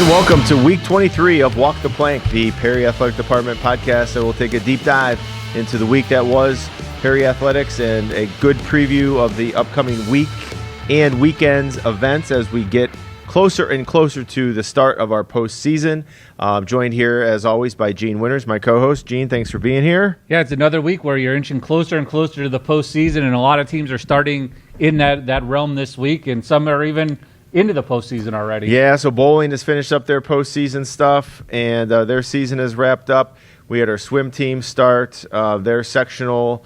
And welcome to week 23 of Walk the Plank, the Perry Athletic Department podcast that will take a deep dive into the week that was Perry Athletics and a good preview of the upcoming week and weekend's events as we get closer and closer to the start of our postseason. Joined here, as always, by Gene Winters, my co-host. Gene, thanks for being here. Yeah, it's another week where you're inching closer and closer to the postseason, and a lot of teams are starting in that realm this week, and some are even into the postseason already. Yeah, so bowling has finished up their postseason stuff, and their season is wrapped up. We had our swim team start. Their sectional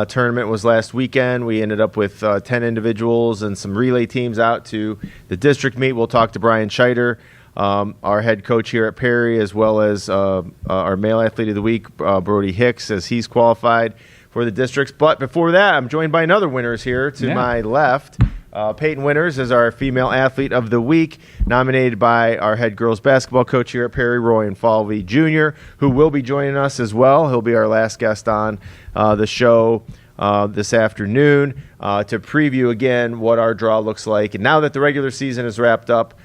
tournament was last weekend. We ended up with 10 individuals and some relay teams out to the district meet. We'll talk to Brian Scheider, our head coach here at Perry, as well as our male athlete of the week, Brody Hicks, as he's qualified for the districts. But before that, I'm joined by another Winters here to my left. Peyton Winters is our female athlete of the week, nominated by our head girls basketball coach here at Perry, Roy Falvey Jr., who will be joining us as well. He'll be our last guest on the show this afternoon to preview again what our draw looks like. And now that the regular season is wrapped up,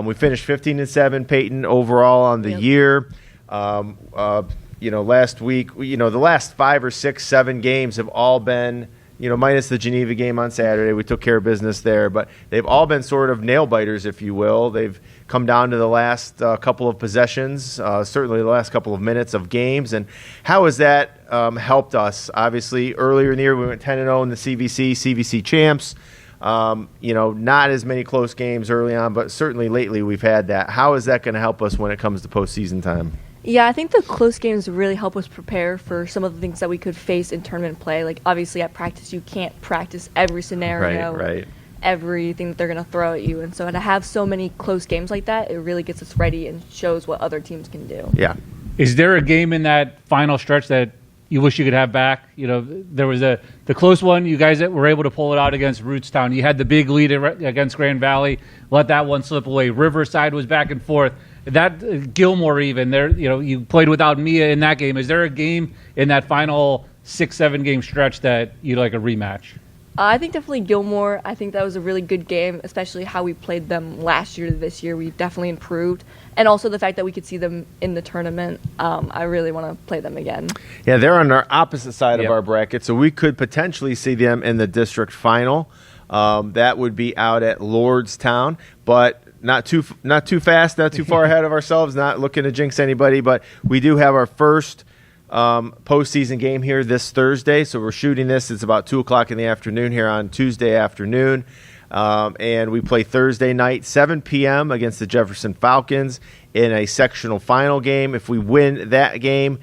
we finished 15-7, Peyton, overall on the year. Last week, the last 5 or 6, 7 games have all been, minus the Geneva game on Saturday. We took care of business there, but they've all been sort of nail-biters, if you will. They've come down to the last couple of possessions, certainly the last couple of minutes of games. And how has that helped us? Obviously, earlier in the year, we went 10-0 in the CVC champs. Not as many close games early on, but certainly lately we've had that. How is that going to help us when it comes to postseason time? Yeah, I think the close games really help us prepare for some of the things that we could face in tournament play. Like, obviously, at practice, you can't practice every scenario, right. everything that they're going to throw at you. And so to have so many close games like that, it really gets us ready and shows what other teams can do. Yeah. Is there a game in that final stretch that you wish you could have back? There was the close one. You guys were able to pull it out against Rootstown. You had the big lead against Grand Valley. Let that one slip away. Riverside was back and forth. That Gilmore even there, you played without Mia in that game. Is there a game in that final 6-7 game stretch that you'd like a rematch? I think definitely Gilmore. I think that was a really good game, especially how we played them last year to this year. We've definitely improved. And also the fact that we could see them in the tournament. I really want to play them again. Yeah, they're on our opposite side of our bracket, so we could potentially see them in the district final. That would be out at Lordstown, but not too fast, not too far ahead of ourselves, not looking to jinx anybody, but we do have our first postseason game here this Thursday. So we're shooting this. It's about 2 o'clock in the afternoon here on Tuesday afternoon. And we play Thursday night, 7 p.m. against the Jefferson Falcons in a sectional final game. If we win that game,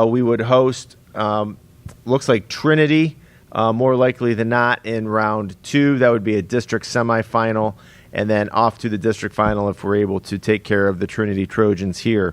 we would host, looks like Trinity, more likely than not, in round 2. That would be a district semifinal, and then off to the district final if we're able to take care of the Trinity Trojans here.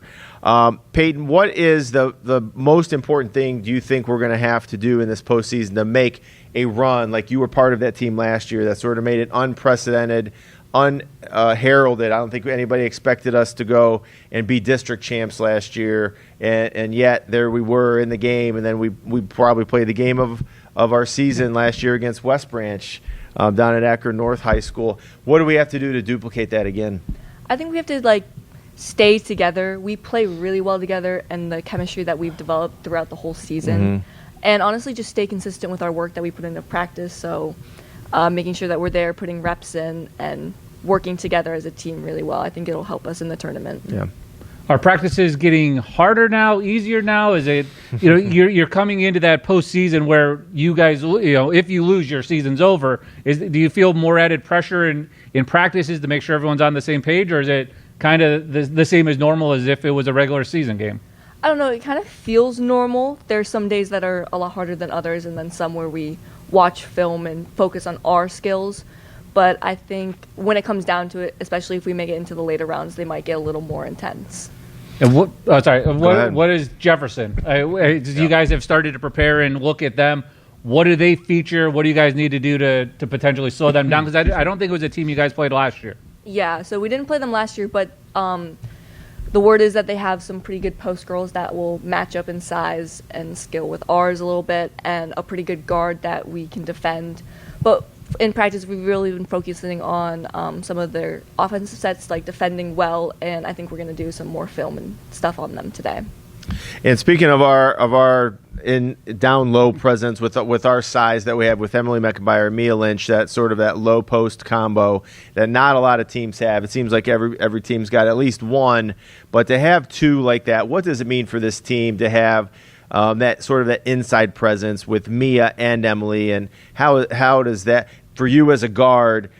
Peyton, what is the most important thing do you think we're going to have to do in this postseason to make a run? Like, you were part of that team last year that sort of made it unprecedented, unheralded. I don't think anybody expected us to go and be district champs last year, and yet there we were in the game, and then we probably played the game of our season last year against West Branch down at Akron North High School. What do we have to do to duplicate that again? I think we have to, stay together. We play really well together, and the chemistry that we've developed throughout the whole season. And honestly, just stay consistent with our work that we put into practice. So making sure that we're there, putting reps in, and working together as a team really well. I think it'll help us in the tournament. Yeah. Are practices getting harder now, easier now? Is it, you're coming into that postseason where you guys, if you lose, your season's over. Do you feel more added pressure in practices to make sure everyone's on the same page, or is it kind of the same as normal as if it was a regular season game? I don't know. It kind of feels normal. There's some days that are a lot harder than others, and then some where we watch film and focus on our skills. But I think when it comes down to it, especially if we make it into the later rounds, they might get a little more intense. And what is Jefferson? You guys have started to prepare and look at them. What do they feature? What do you guys need to do to potentially slow them down? Because I don't think it was a team you guys played last year. Yeah, so we didn't play them last year, but the word is that they have some pretty good post girls that will match up in size and skill with ours a little bit, and a pretty good guard that we can defend. But in practice, we've really been focusing on some of their offensive sets, like defending well, and I think we're going to do some more film and stuff on them today. And speaking of our in down low presence with our size that we have with Emily Meckenbauer, Mia Lynch, that sort of that low post combo that not a lot of teams have. It seems like every team's got at least one, but to have two like that, what does it mean for this team to have that sort of that inside presence with Mia and Emily, and how does that for you as a guard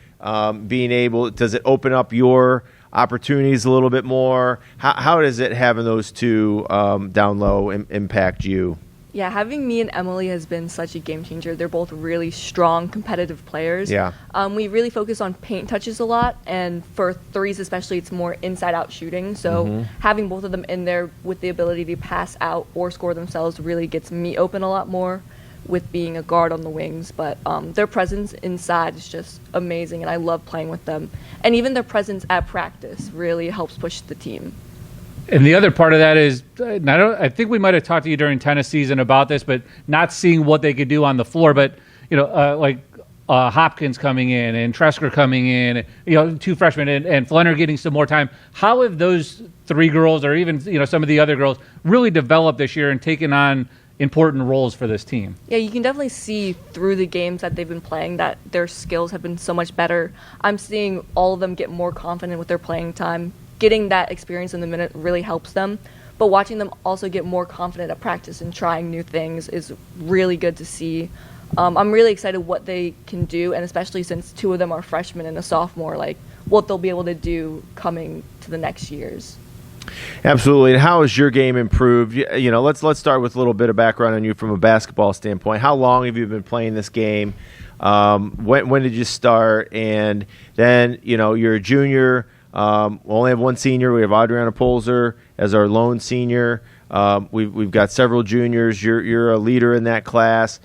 being able? Does it open up your opportunities a little bit more? How does it having those two down low impact you? Yeah, having me and Emily has been such a game changer. They're both really strong, competitive players. Yeah. We really focus on paint touches a lot, and for threes especially, it's more inside-out shooting. So having both of them in there with the ability to pass out or score themselves really gets me open a lot more with being a guard on the wings. But their presence inside is just amazing, and I love playing with them. And even their presence at practice really helps push the team. And the other part of that is, I think we might have talked to you during tennis season about this, but not seeing what they could do on the floor. But, Hopkins coming in and Tresker coming in, two freshmen, and Flenner getting some more time. How have those three girls, or even, some of the other girls, really developed this year and taken on important roles for this team? Yeah, you can definitely see through the games that they've been playing that their skills have been so much better. I'm seeing all of them get more confident with their playing time. Getting that experience in the minute really helps them, but watching them also get more confident at practice and trying new things is really good to see. I'm really excited what they can do, and especially since two of them are freshmen and a sophomore, like what they'll be able to do coming to the next years. Absolutely. And how has your game improved? Let's start with a little bit of background on you from a basketball standpoint. How long have you been playing this game? When did you start? And then, you're a junior. We only have one senior. We have Adriana Polzer as our lone senior. We've got several juniors. You're a leader in that class.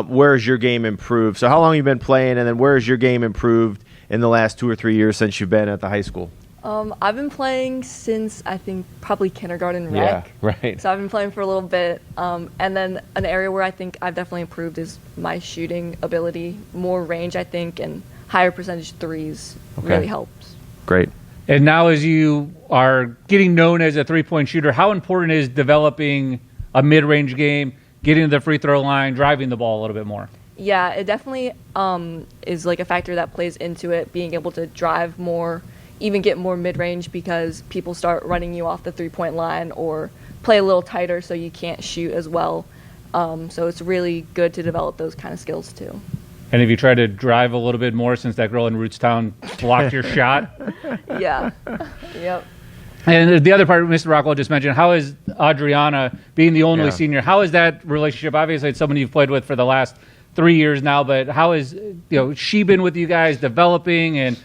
Where has your game improved? So how long have you been playing, and then where has your game improved in the last 2 or 3 years since you've been at the high school? I've been playing since, I think, probably kindergarten rec. Yeah, right. So I've been playing for a little bit. And then an area where I think I've definitely improved is my shooting ability. More range, I think, and higher percentage threes really helps. Great. And now as you are getting known as a three-point shooter, how important is developing a mid-range game, getting to the free throw line, driving the ball a little bit more? Yeah, it definitely is like a factor that plays into it, being able to drive more, even get more mid-range because people start running you off the three-point line or play a little tighter so you can't shoot as well. So it's really good to develop those kind of skills too. And have you tried to drive a little bit more since that girl in Rootstown blocked your shot? Yeah. Yep. And the other part, Mr. Rockwell just mentioned, how is Adriana, being the only Yeah. senior, how is that relationship? Obviously, it's someone you've played with for the last 3 years now, but how is she been with you guys developing and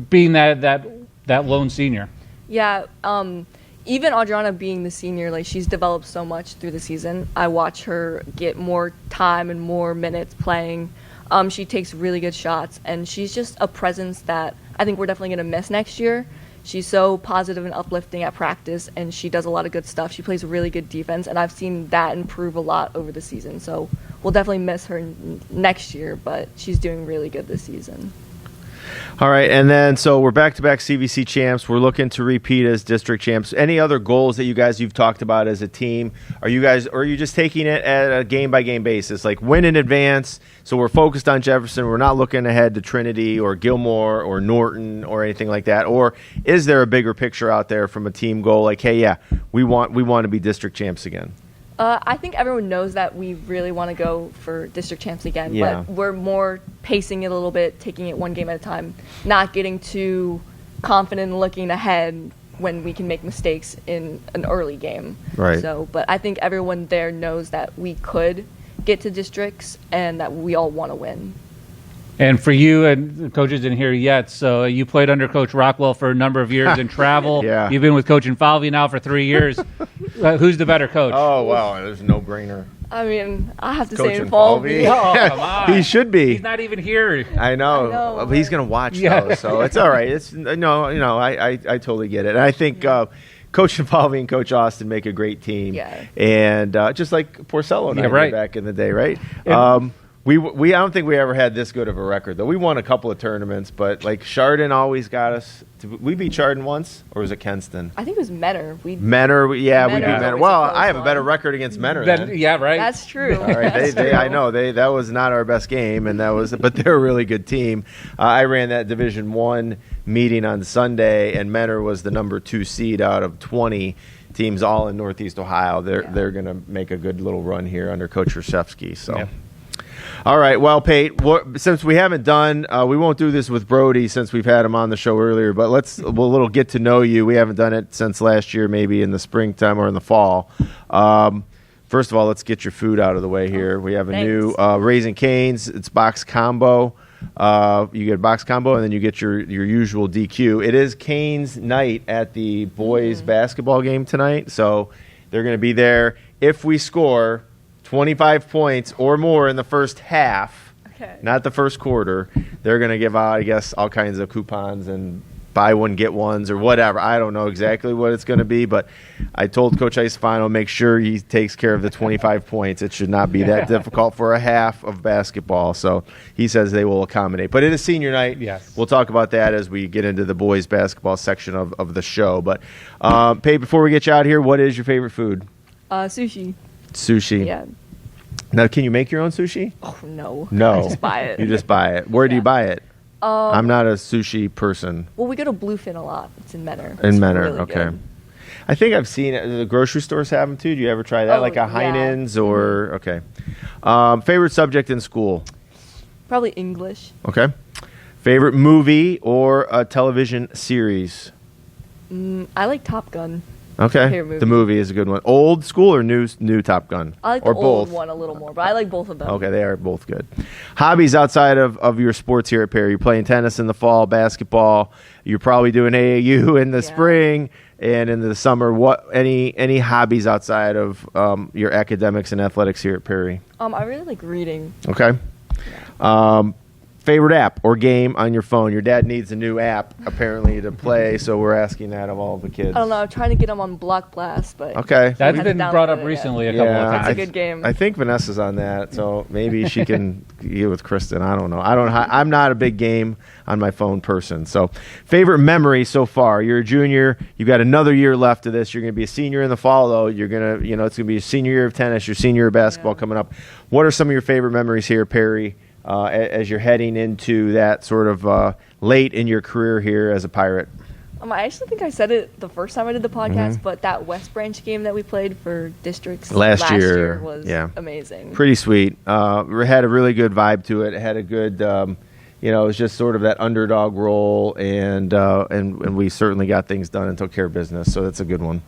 being that lone senior? Yeah. Even Adriana being the senior, like she's developed so much through the season. I watch her get more time and more minutes playing. She takes really good shots, and she's just a presence that I think we're definitely going to miss next year. She's so positive and uplifting at practice, and she does a lot of good stuff. She plays really good defense, and I've seen that improve a lot over the season. So we'll definitely miss her next year, but she's doing really good this season. All right, and then so we're back-to-back CVC champs. We're looking to repeat as district champs. Any other goals that you've talked about as a team? Are you just taking it at a game-by-game basis, like win in advance? So we're focused on Jefferson. We're not looking ahead to Trinity or Gilmore or Norton or anything like that. Or is there a bigger picture out there from a team goal? Like, hey, yeah, we want to be district champs again. I think everyone knows that we really want to go for district champs again, Yeah. but we're more pacing it a little bit, taking it one game at a time, not getting too confident and looking ahead when we can make mistakes in an early game. Right. So, but I think everyone there knows that we could get to districts and that we all want to win. And for you, and the coach isn't here yet, so you played under Coach Rockwell for a number of years in travel. Yeah. You've been with Coach Infalvi now for 3 years. Who's the better coach? Oh, wow, there's a no-brainer. I mean, I have to Coach say Infalvi. Infalvi. Oh, come on. He should be. He's not even here. I know. know. He's going to watch, Yeah. though, so it's all right. I totally get it. And I think Coach Infalvi and Coach Austin make a great team. Yeah. And just like Porcello and I did right. back in the day, right? And We I don't think we ever had this good of a record though. We won a couple of tournaments, but like Chardon always got us. Did we beat Chardon once, or was it Kenston? I think it was Menor. Menor, we beat Menor. was Well, a close I have a better one. record against Menor. Then. Yeah, right. That's true. All right, That's true. I know that was not our best game, and but they're a really good team. I ran that Division 1 meeting on Sunday, and Menor was the number 2 seed out of 20 teams, all in Northeast Ohio. They're going to make a good little run here under Coach Reshevsky. So. Yeah. All right, well, Pate, since we haven't done, we won't do this with Brody since we've had him on the show earlier, but we'll little get to know you. We haven't done it since last year, maybe in the springtime or in the fall. First of all, let's get your food out of the way here. We have a new Raising Cane's. It's box combo. You get a box combo, and then you get your usual DQ. It is Cane's night at the boys basketball game tonight, so they're going to be there. If we score 25 points or more in the first half, not the first quarter, they're going to give out, I guess, all kinds of coupons and buy one, get ones or whatever. I don't know exactly what it's going to be, but I told Coach Isofano, make sure he takes care of the 25 points. It should not be that difficult for a half of basketball. So he says they will accommodate. But it is senior night. Yes. We'll talk about that as we get into the boys basketball section of the show. But, Pate, before we get you out here, what is your favorite food? Sushi. Sushi. Yeah. Now, can you make your own sushi? Oh, no. No. I just buy it. You just buy it. Where do you buy it? I'm not a sushi person. Well, we go to Bluefin a lot. It's in Menor. In It's Menor, really okay. good. I think I've seen it. The grocery stores have them too. Do you ever try that? Oh, like a yeah. Heinen's or, okay. Favorite subject in school? Probably English. Okay. Favorite movie or a television series? I like Top Gun. Okay. Favorite The movie. movie is a good one. Old school or new Top Gun? I like or the old both? one a little more, but I like both of them. Okay, they are both good. Hobbies outside of your sports here at Perry. You're playing tennis in the fall, basketball. You're probably doing AAU in the spring and in the summer. What any hobbies outside of your academics and athletics here at Perry? I really like reading. Okay. Favorite app or game on your phone? Your dad needs a new app apparently to play, so we're asking that of all the kids. I don't know. I'm trying to get them on Block Blast, but Okay. That's We been haven't brought up downloaded it recently yet. a couple of Yeah, It's times. a good game. I think Vanessa's on that, so maybe she can get with Kristen. I don't know. I'm not a big game on my phone person. So, favorite memory so far? You're a junior. You've got another year left of this. You're going to be a senior in the fall, though. You're going to, it's going to be a senior year of tennis. Your senior year of basketball coming up. What are some of your favorite memories here, Perry, as you're heading into that sort of late in your career here as a Pirate? I actually think I said it the first time I did the podcast, but that West Branch game that we played for districts Last year, was yeah. amazing. Pretty sweet. It had a really good vibe to it. It had a good, it was just sort of that underdog role, and we certainly got things done and took care of business. So that's a good one.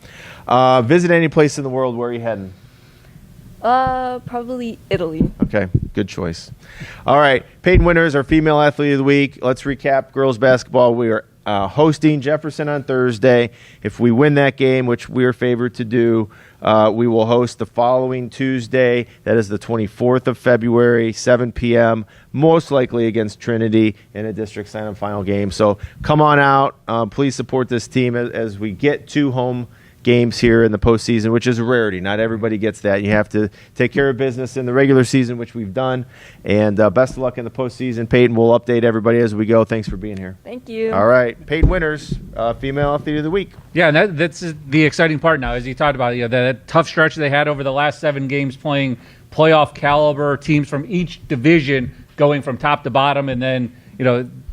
Visit any place in the world. Where are you heading? Probably Italy. Okay, good choice. All right, Peyton Winters, our female athlete of the week. Let's recap girls basketball. We are hosting Jefferson on Thursday. If we win that game, which we are favored to do, we will host the following Tuesday. That is the 24th of February, 7 p.m., most likely against Trinity in a district sign-up final game. So come on out. Please support this team as we get to home games here in the postseason, which is a rarity. Not everybody gets that. You have to take care of business in the regular season, which we've done. And best of luck in the postseason. Peyton, we'll update everybody as we go. Thanks for being here. Thank you. All right. Peyton Winters, female athlete of the week. Yeah, and that's the exciting part now, as you talked about, that tough stretch they had over the last 7 games playing playoff caliber teams from each division going from top to bottom, and then,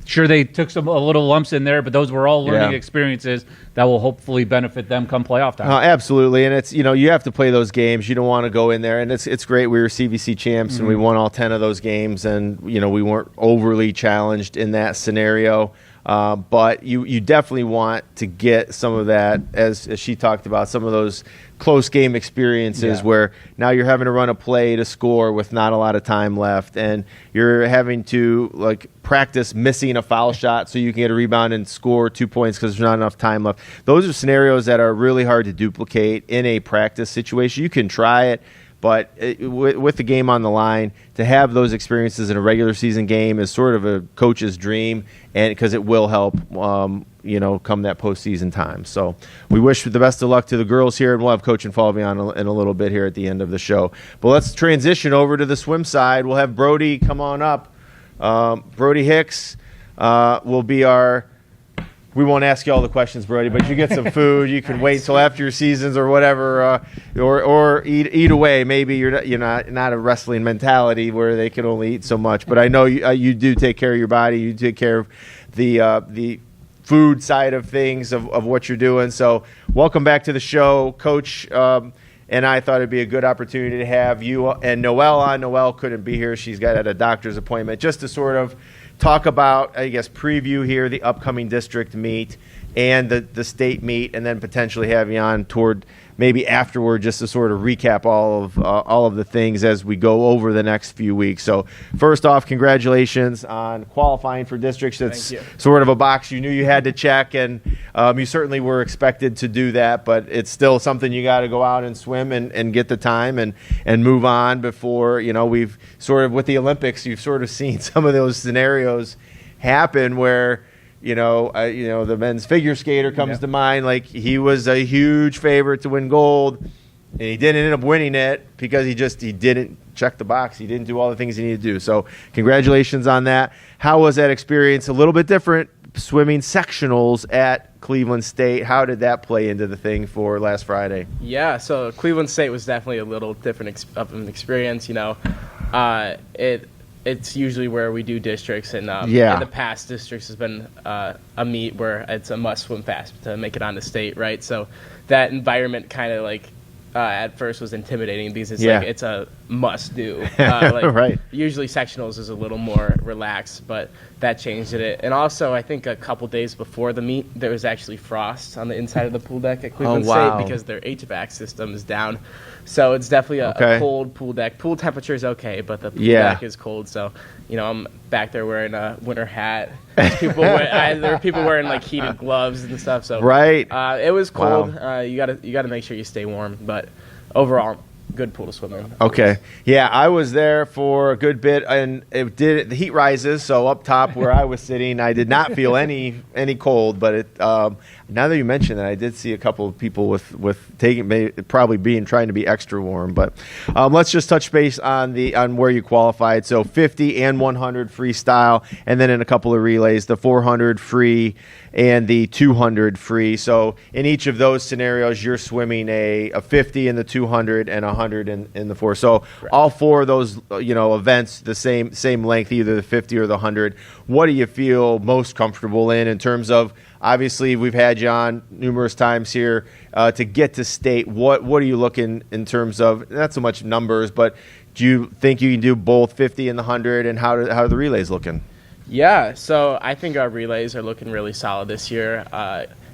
sure, they took a little lumps in there, but those were all learning experiences that will hopefully benefit them come playoff time. Absolutely, and it's you have to play those games. You don't want to go in there, and it's great. We were CVC champs, and we won all 10 of those games, and we weren't overly challenged in that scenario. But you definitely want to get some of that, as she talked about, some of those close game experiences where now you're having to run a play to score with not a lot of time left, and you're having to practice missing a foul shot so you can get a rebound and score 2 points because there's not enough time left. Those are scenarios that are really hard to duplicate in a practice situation. You can try it, But with the game on the line, to have those experiences in a regular season game is sort of a coach's dream, and because it will help, come that postseason time. So we wish the best of luck to the girls here, and we'll have Coach Infalvi on in a little bit here at the end of the show. But let's transition over to the swim side. We'll have Brody come on up. Brody Hicks will be our. We won't ask you all the questions, Brody, but you get some food. You can wait till after your seasons or whatever, or eat away. Maybe you're not a wrestling mentality where they can only eat so much. But I know you do take care of your body. You take care of the food side of things of what you're doing. So welcome back to the show, Coach. And I thought it'd be a good opportunity to have you and Noelle on. Noelle couldn't be here. She's got a doctor's appointment, just to sort of talk about, I guess, preview here the upcoming district meet and the state meet, and then potentially have you on toward maybe afterward, just to sort of recap all of the things as we go over the next few weeks. So first off, congratulations on qualifying for districts. It's sort of a box you knew you had to check, and you certainly were expected to do that, but it's still something you got to go out and swim and get the time and move on before, we've sort of, with the Olympics, you've sort of seen some of those scenarios happen where, the men's figure skater comes to mind. Like, he was a huge favorite to win gold, and he didn't end up winning it because he didn't check the box. He didn't do all the things he needed to do. So congratulations on that. How was that experience? A little bit different, swimming sectionals at Cleveland State. How did that play into the thing for last Friday? Yeah, so Cleveland State was definitely a little different of an experience. It's usually where we do districts, and in the past, districts has been a meet where it's a must swim fast to make it on the state, right? So that environment kind of at first was intimidating because it's a must do. Right. Usually sectionals is a little more relaxed, but that changed it. And also, I think a couple days before the meet, there was actually frost on the inside of the pool deck at Cleveland State because their HVAC system is down. So it's definitely a cold pool deck. Pool temperature is okay, but the pool deck is cold. So, I'm back there wearing a winter hat. There were people wearing heated gloves and stuff. So it was cold. Wow. You gotta make sure you stay warm. But overall, good pool to swim in. Okay. Yeah, I was there for a good bit, and the heat rises, so up top where I was sitting, I did not feel any cold, but now that you mention that, I did see a couple of people with trying to be extra warm. But let's just touch base on where you qualified. So 50 and 100 freestyle, and then in a couple of relays, the 400 free and the 200 free. So in each of those scenarios, you're swimming a 50 in the 200 and 100 in the 4. So all four of those events the same length, either the 50 or the 100. What do you feel most comfortable in terms of, obviously we've had you on numerous times here to get to state. What are you looking in terms of, not so much numbers, but do you think you can do both 50 and the 100, and how are the relays looking? Yeah, so I think our relays are looking really solid this year,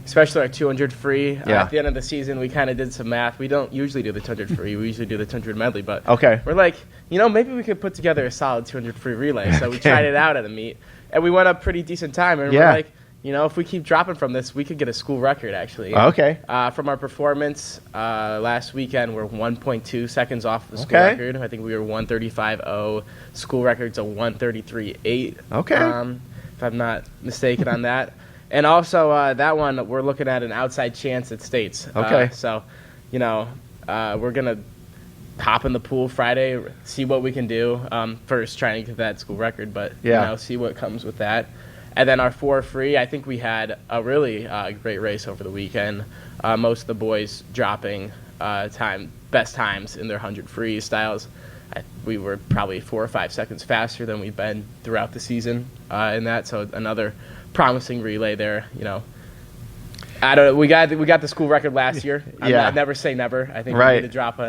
especially our 200 free. At the end of the season, we kind of did some math. We don't usually do the 200 free. We usually do the 200 medley. But we're like, maybe we could put together a solid 200 free relay. So we tried it out at a meet, and we went a pretty decent time. And we're like, if we keep dropping from this, we could get a school record, actually. From our performance last weekend, we're 1.2 seconds off the school record. I think we were 135.0. School record's a 133.8. If I'm not mistaken on that. And also, that one, we're looking at an outside chance at states. So, we're going to hop in the pool Friday, see what we can do. First, trying to get that school record, but, see what comes with that. And then our 4 free, I think we had a really great race over the weekend. Most of the boys dropping best times in their 100 free styles. We were probably 4 or 5 seconds faster than we've been throughout the season in that. So another promising relay there. I don't know. We got the school record last year. I'd never say never. I think we need to drop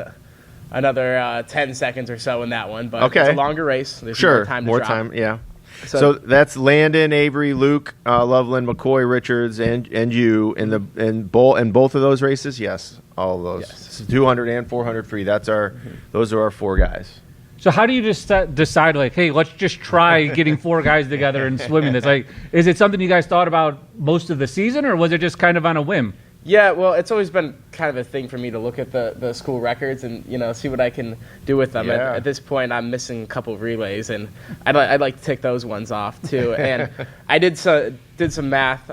another 10 seconds or so in that one. But it's a longer race. There's more time to drop. So that's Landon, Avery, Luke, Loveland, McCoy, Richards, and you in both of those races. Yes, all of those. Yes. 200 and 400 free. Those are our 4 guys. So how do you just decide, hey, let's just try getting 4 guys together and swimming this? Is it something you guys thought about most of the season, or was it just kind of on a whim? Yeah, well, it's always been kind of a thing for me to look at the school records and, see what I can do with them. Yeah. At this point, I'm missing a couple of relays, and I'd like to take those ones off, too. And I did some math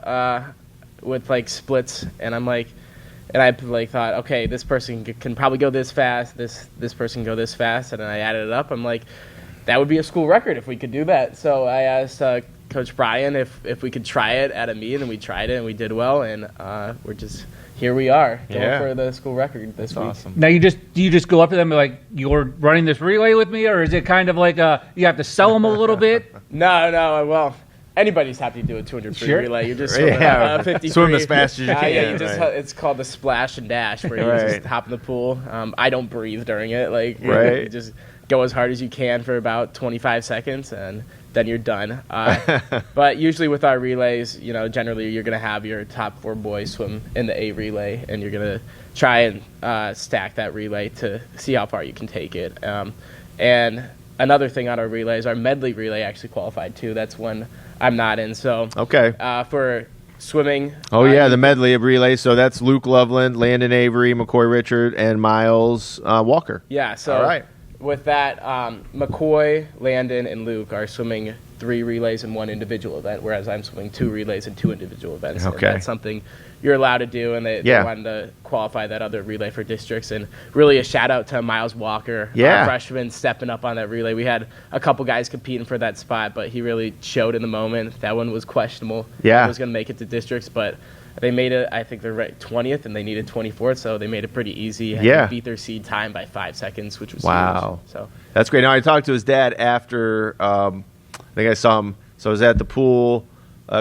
with, like, splits, and I thought, okay, this person can probably go this fast, this person can go this fast, and then I added it up. I'm like, that would be a school record if we could do that. So I asked Coach Brian if we could try it at a meet, and we tried it, and we did well, and here we are going for the school record this week. Awesome. Now, do you just go up to them and like, you're running this relay with me, or is it kind of like you have to sell them a little bit? No, well, anybody's happy to do a 200 free relay. You just swim as fast as you can. Yeah, it's called the splash and dash, where you just hop in the pool. I don't breathe during it. You just go as hard as you can for about 25 seconds, and then you're done. But usually with our relays, generally you're going to have your top 4 boys swim in the A relay, and you're going to try and stack that relay to see how far you can take it. And another thing on our relays, our medley relay actually qualified too. That's one I'm not in. So for swimming. The medley of relays. So that's Luke Loveland, Landon Avery, McCoy Richard, and Miles Walker. Yeah. So all right. With that, McCoy, Landon, and Luke are swimming 3 relays in 1 individual event, whereas I'm swimming 2 relays in 2 individual events. Okay. And that's something you're allowed to do, and they wanted to qualify that other relay for districts. And really a shout-out to Miles Walker, our freshman, stepping up on that relay. We had a couple guys competing for that spot, but he really showed in the moment. That one was questionable. Yeah. He was going to make it to districts, but they made it, I think they're 20th, and they needed 24th, so they made it pretty easy. They beat their seed time by 5 seconds, which was huge. So that's great. Now, I talked to his dad after, I think I saw him. So I was at the pool,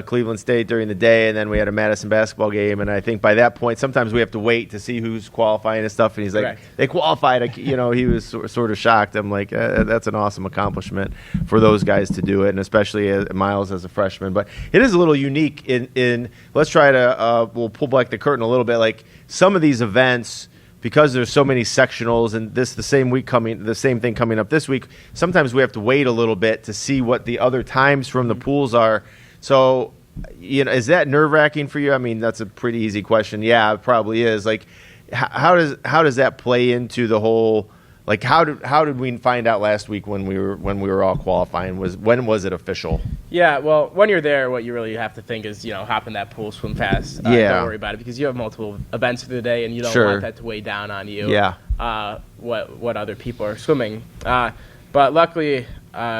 Cleveland State during the day, and then we had a Madison basketball game, and I think by that point, sometimes we have to wait to see who's qualifying and stuff, and he's like, they qualified. He was sort of shocked. I'm like, that's an awesome accomplishment for those guys to do it, and especially Miles as a freshman. But it is a little unique in let's try to, we'll pull back the curtain a little bit, like some of these events, because there's so many sectionals, and the same thing coming up this week, sometimes we have to wait a little bit to see what the other times from the pools are. So, is that nerve-wracking for you? I mean, that's a pretty easy question. Yeah, it probably is. Like, how does that play into the whole? Like, how did we find out last week when we were all qualifying? When was it official? Yeah, well, when you're there, what you really have to think is, hop in that pool, swim fast. Don't worry about it, because you have multiple events through the day, and you don't want that to weigh down on you. Yeah. What other people are swimming. But luckily,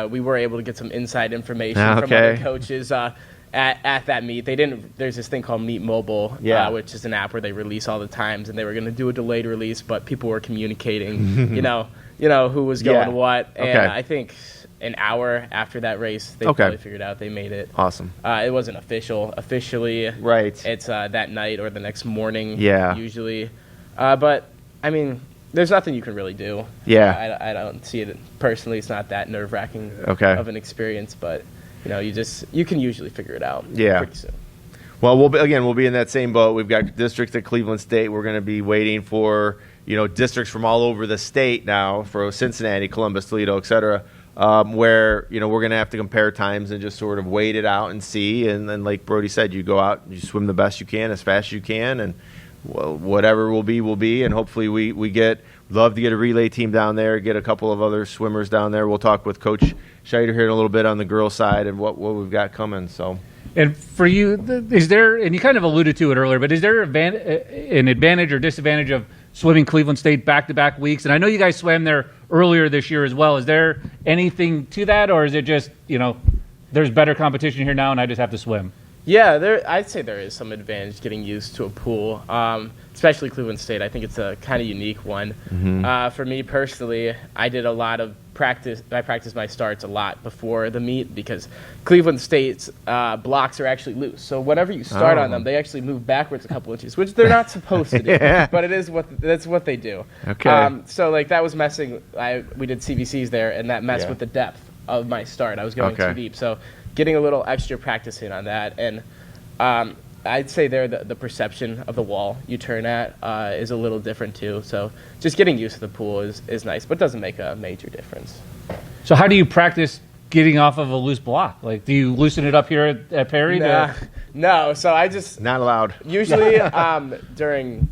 we were able to get some inside information from other coaches at that meet. There's this thing called Meet Mobile, which is an app where they release all the times, and they were going to do a delayed release, but people were communicating, who was going what. And I think an hour after that race, they probably figured out they made it. Awesome. It wasn't officially. Right. It's that night or the next morning. Usually. But I mean, there's nothing you can really do. Yeah. I don't see it personally. It's not that nerve-wracking of an experience, but you can usually figure it out pretty soon. Well, we'll be in that same boat. We've got districts at Cleveland State. We're going to be waiting for districts from all over the state now, for Cincinnati, Columbus, Toledo, et cetera, where we're going to have to compare times and just sort of wait it out and see. And then, like Brody said, you go out, you swim the best you can, as fast as you can, and whatever will be, and hopefully we love to get a relay team down there, get a couple of other swimmers down there. We'll talk with Coach Scheider here in a little bit on the girls' side and what we've got coming. So, and for you, is there, and you kind of alluded to it earlier, but is there an advantage or disadvantage of swimming Cleveland State back-to-back weeks? And I know you guys swam there earlier this year as well. Is there anything to that, or is it just there's better competition here now and I just have to swim? Yeah, I'd say there is some advantage getting used to a pool, especially Cleveland State. I think it's a kind of unique one. Mm-hmm. For me personally, I did a lot of practice. I practiced my starts a lot before the meet, because Cleveland State's blocks are actually loose. So whenever you start on them, they actually move backwards a couple inches, which they're not supposed to do. But that's what they do. Okay. So that was messing. We did CVCs there, and that messed with the depth of my start. I was going too deep. So getting a little extra practice in on that, and I'd say there the perception of the wall you turn at is a little different too. So just getting used to the pool is nice, but doesn't make a major difference. So how do you practice getting off of a loose block? Like, do you loosen it up here at Perry? No. So I just not allowed. Usually, during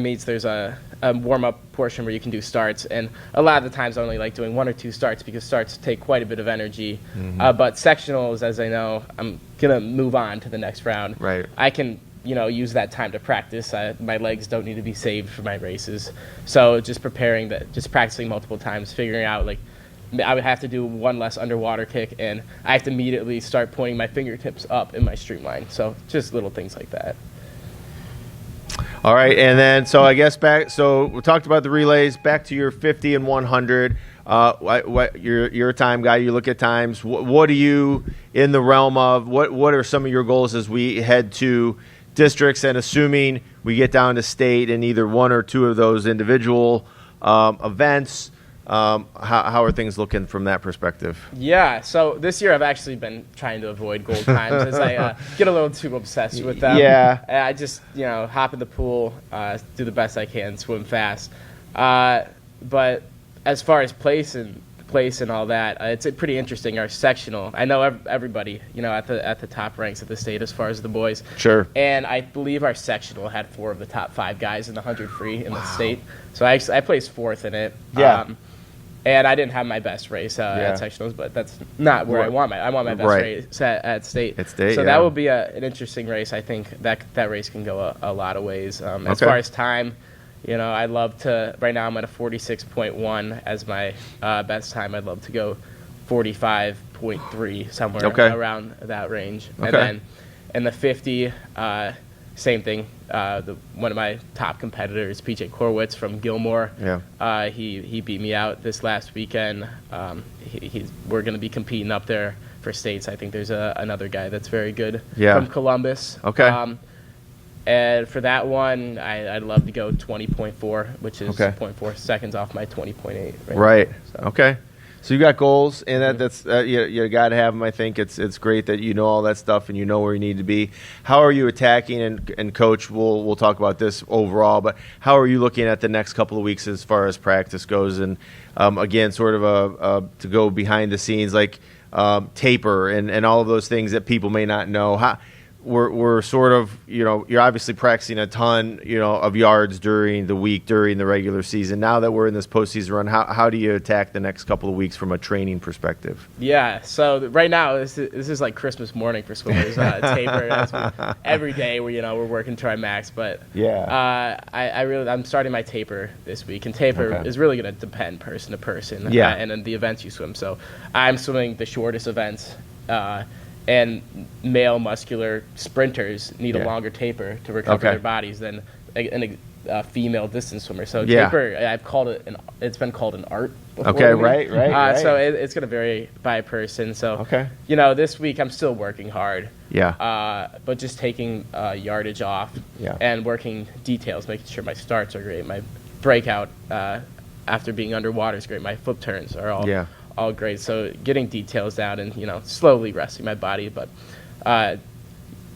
meets, there's a warm-up portion where you can do starts, and a lot of the times I only like doing 1 or 2 starts because starts take quite a bit of energy. But sectionals, as I know, I'm gonna move on to the next round. Right. I can use that time to practice. My legs don't need to be saved for my races, so just practicing multiple times, figuring out like I would have to do one less underwater kick, and I have to immediately start pointing my fingertips up in my streamline. So just little things like that. All right, and then so I guess back. So we talked about the relays. Back to your 50 and 100. You're a time guy. You look at times. What are you in the realm of? What are some of your goals as we head to districts, and assuming we get down to state in either 1 or 2 of those individual events? How are things looking from that perspective? Yeah, so this year I've actually been trying to avoid gold times as I get a little too obsessed with them. Yeah. I just, hop in the pool, do the best I can, swim fast. But as far as place and all that, it's pretty interesting. Our sectional, I know everybody, at the top ranks of the state as far as the boys. Sure. And I believe our sectional had 4 of the top 5 guys in the 100 free in the state. So I placed 4th in it. Yeah. And I didn't have my best race at sectionals, but that's not where I want my best race at state. At state, so that will be an interesting race. I think that race can go a lot of ways. As far as time, I'd love to. Right now I'm at a 46.1 as my best time. I'd love to go 45.3 somewhere around that range. Okay. And then in the 50. Same thing. One of my top competitors, PJ Korwitz from Gilmore. Yeah. He beat me out this last weekend. We're going to be competing up there for states. I think there's another guy that's very good from Columbus. Okay. And for that one, I'd love to go 20.4, which is 0.4 seconds off my 20.8. Right. So. Okay. So you got goals, and that's you got to have them. I think it's great that you know all that stuff and you know where you need to be. How are you attacking? And Coach, we'll talk about this overall, but how are you looking at the next couple of weeks as far as practice goes? And again, sort of to go behind the scenes, like taper and all of those things that people may not know. How we're sort of, you're obviously practicing a ton, of yards during the week, during the regular season. Now that we're in this postseason run, how do you attack the next couple of weeks from a training perspective? Yeah, so right now this is like Christmas morning for swimmers. Taper every day. We're working to our max, but I'm starting my taper this week, and taper is really going to depend person to person, and then the events you swim. So I'm swimming the shortest events. And male muscular sprinters need a longer taper to recover their bodies than a female distance swimmer. So taper, I've called it it's been called an art before. Okay, right. So it's going to vary by person. So this week I'm still working hard. Yeah. But just taking yardage off. Yeah. And working details, making sure my starts are great, my breakout after being underwater is great, my flip turns are all great. So getting details down and slowly resting my body, but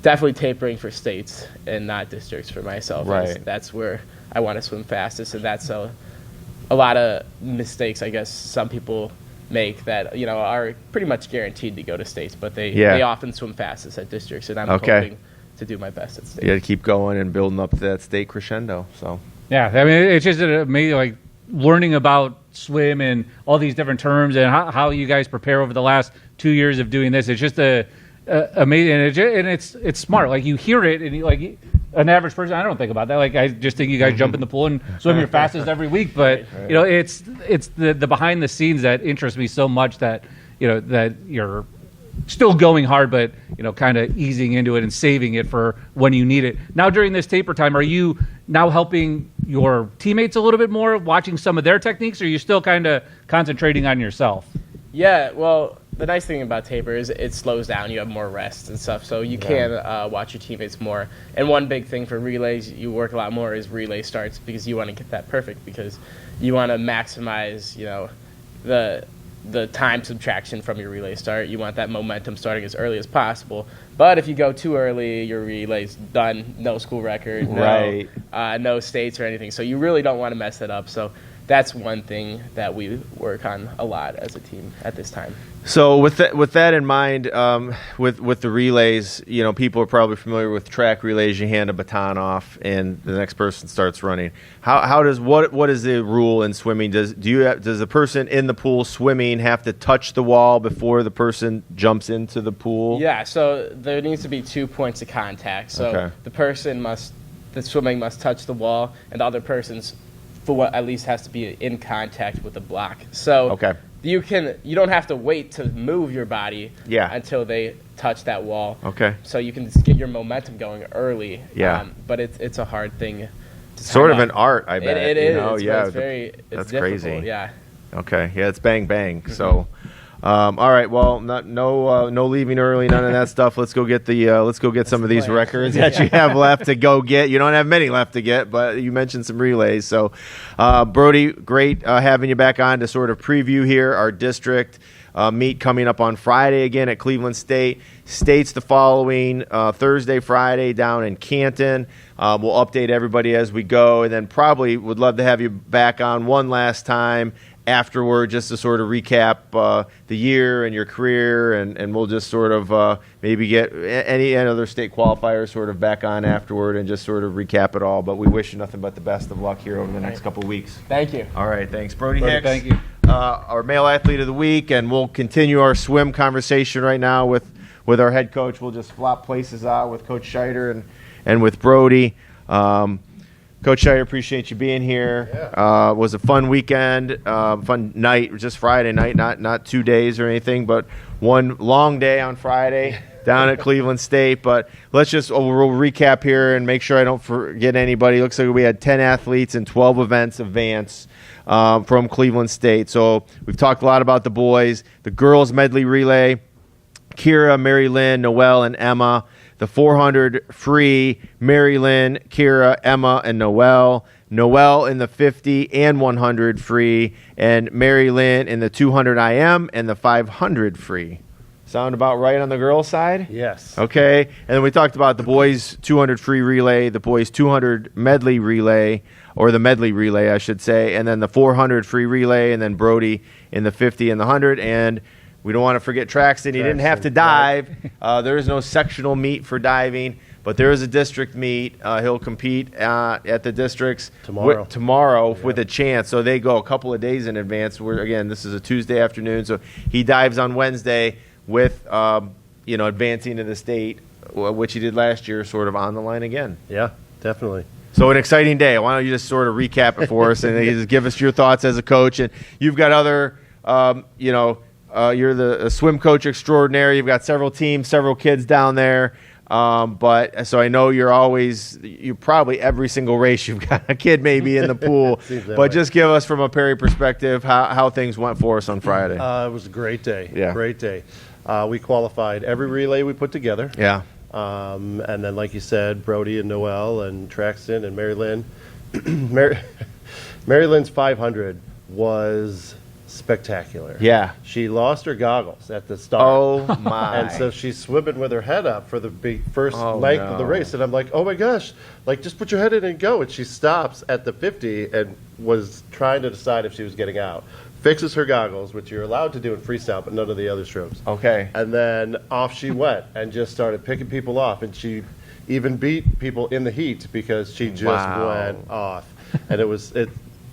definitely tapering for states and not districts for myself. Right. That's where I want to swim fastest, and that's a lot of mistakes I guess some people make that are pretty much guaranteed to go to states, but they often swim fastest at districts, and I'm hoping to do my best at states. You got to keep going and building up to that state crescendo. So yeah, I mean it's just amazing, like learning about swim and all these different terms and how you guys prepare over the last 2 years of doing this. It's just amazing, and it's smart. Like you hear it, and like an average person, I don't think about that. Like I just think you guys jump in the pool and swim your fastest every week. But it's the behind the scenes that interests me so much that that you're still going hard, but kind of easing into it and saving it for when you need it. Now during this taper time, are you now helping your teammates a little bit more, watching some of their techniques, or are you still kind of concentrating on yourself? Yeah, well, the nice thing about taper is it slows down. You have more rest and stuff, so you can watch your teammates more. And one big thing for relays you work a lot more is relay starts, because you want to get that perfect, because you want to maximize the time subtraction from your relay start. You want that momentum starting as early as possible. But if you go too early, your relay's done. No school record, no states or anything. So you really don't want to mess that up. So that's one thing that we work on a lot as a team at this time. So with that in mind, with the relays, people are probably familiar with track relays. You hand a baton off, and the next person starts running. What is the rule in swimming? Does the person in the pool swimming have to touch the wall before the person jumps into the pool? Yeah. So there needs to be 2 points of contact. So the swimming must touch the wall, and the other person's at least has to be in contact with the block. So you don't have to wait to move your body until they touch that wall. Okay. So you can just get your momentum going early. Yeah. But it's a hard thing. Sort of an art, I bet. It is. That's crazy. Yeah. Okay. Yeah, it's bang bang. Mm-hmm. So. All right. Well, no leaving early, none of that stuff. Let's go get some of these records that you have left to go get. You don't have many left to get, but you mentioned some relays. So, Brody, great having you back on to sort of preview here our district meet coming up on Friday again at Cleveland State. States the following Thursday, Friday down in Canton. We'll update everybody as we go, and then probably would love to have you back on one last time afterward, just to sort of recap the year and your career, and we'll just sort of maybe get any other state qualifiers sort of back on afterward and just sort of recap it all. But we wish you nothing but the best of luck here over the next couple of weeks. Thank you. All right, thanks. Brody Hicks, thank you. Our male athlete of the week, and we'll continue our swim conversation right now with our head coach. We'll just flop places out with Coach Scheider and with Brody. Coach Scheider, appreciate you being here. Yeah. It was a fun weekend, fun night, just Friday night, not 2 days or anything, but one long day on Friday down at Cleveland State. But we'll recap here and make sure I don't forget anybody. It looks like we had 10 athletes and 12 events advance from Cleveland State. So we've talked a lot about the boys. The girls medley relay, Kira, Mary Lynn, Noelle, and Emma. The 400 free, Mary Lynn, Kira, Emma, and Noelle. Noelle in the 50 and 100 free, and Mary Lynn in the 200 IM and the 500 free. Sound about right on the girls' side? Yes. Okay. And then we talked about the boys' 200 free relay, the boys' 200 medley relay, or the medley relay, I should say, and then the 400 free relay, and then Brody in the 50 and the 100. And we don't want to forget Traxton. He didn't have to dive. There is no sectional meet for diving, but there is a district meet. He'll compete at the districts tomorrow with a chance. So they go a couple of days in advance. Again, this is a Tuesday afternoon, so he dives on Wednesday with advancing to the state, which he did last year, sort of on the line again. Yeah, definitely. So an exciting day. Why don't you just sort of recap it for us and just give us your thoughts as a coach? And you've got other, you're the swim coach extraordinaire. You've got several teams, several kids down there. But so I know you're probably every single race you've got a kid maybe in the pool. But just give us from a Perry perspective how things went for us on Friday. It was a great day. Yeah. Great day. We qualified every relay we put together. Yeah. And then, like you said, Brody and Noelle and Traxton and Mary Lynn. Mary Lynn's 500 was spectacular. Yeah. She lost her goggles at the start. Oh, my. And so she's swimming with her head up for the first length of the race. And I'm like, oh, my gosh, just put your head in and go. And she stops at the 50 and was trying to decide if she was getting out. Fixes her goggles, which you're allowed to do in freestyle, but none of the other strokes. Okay. And then off she went and just started picking people off. And she even beat people in the heat because she just went off. And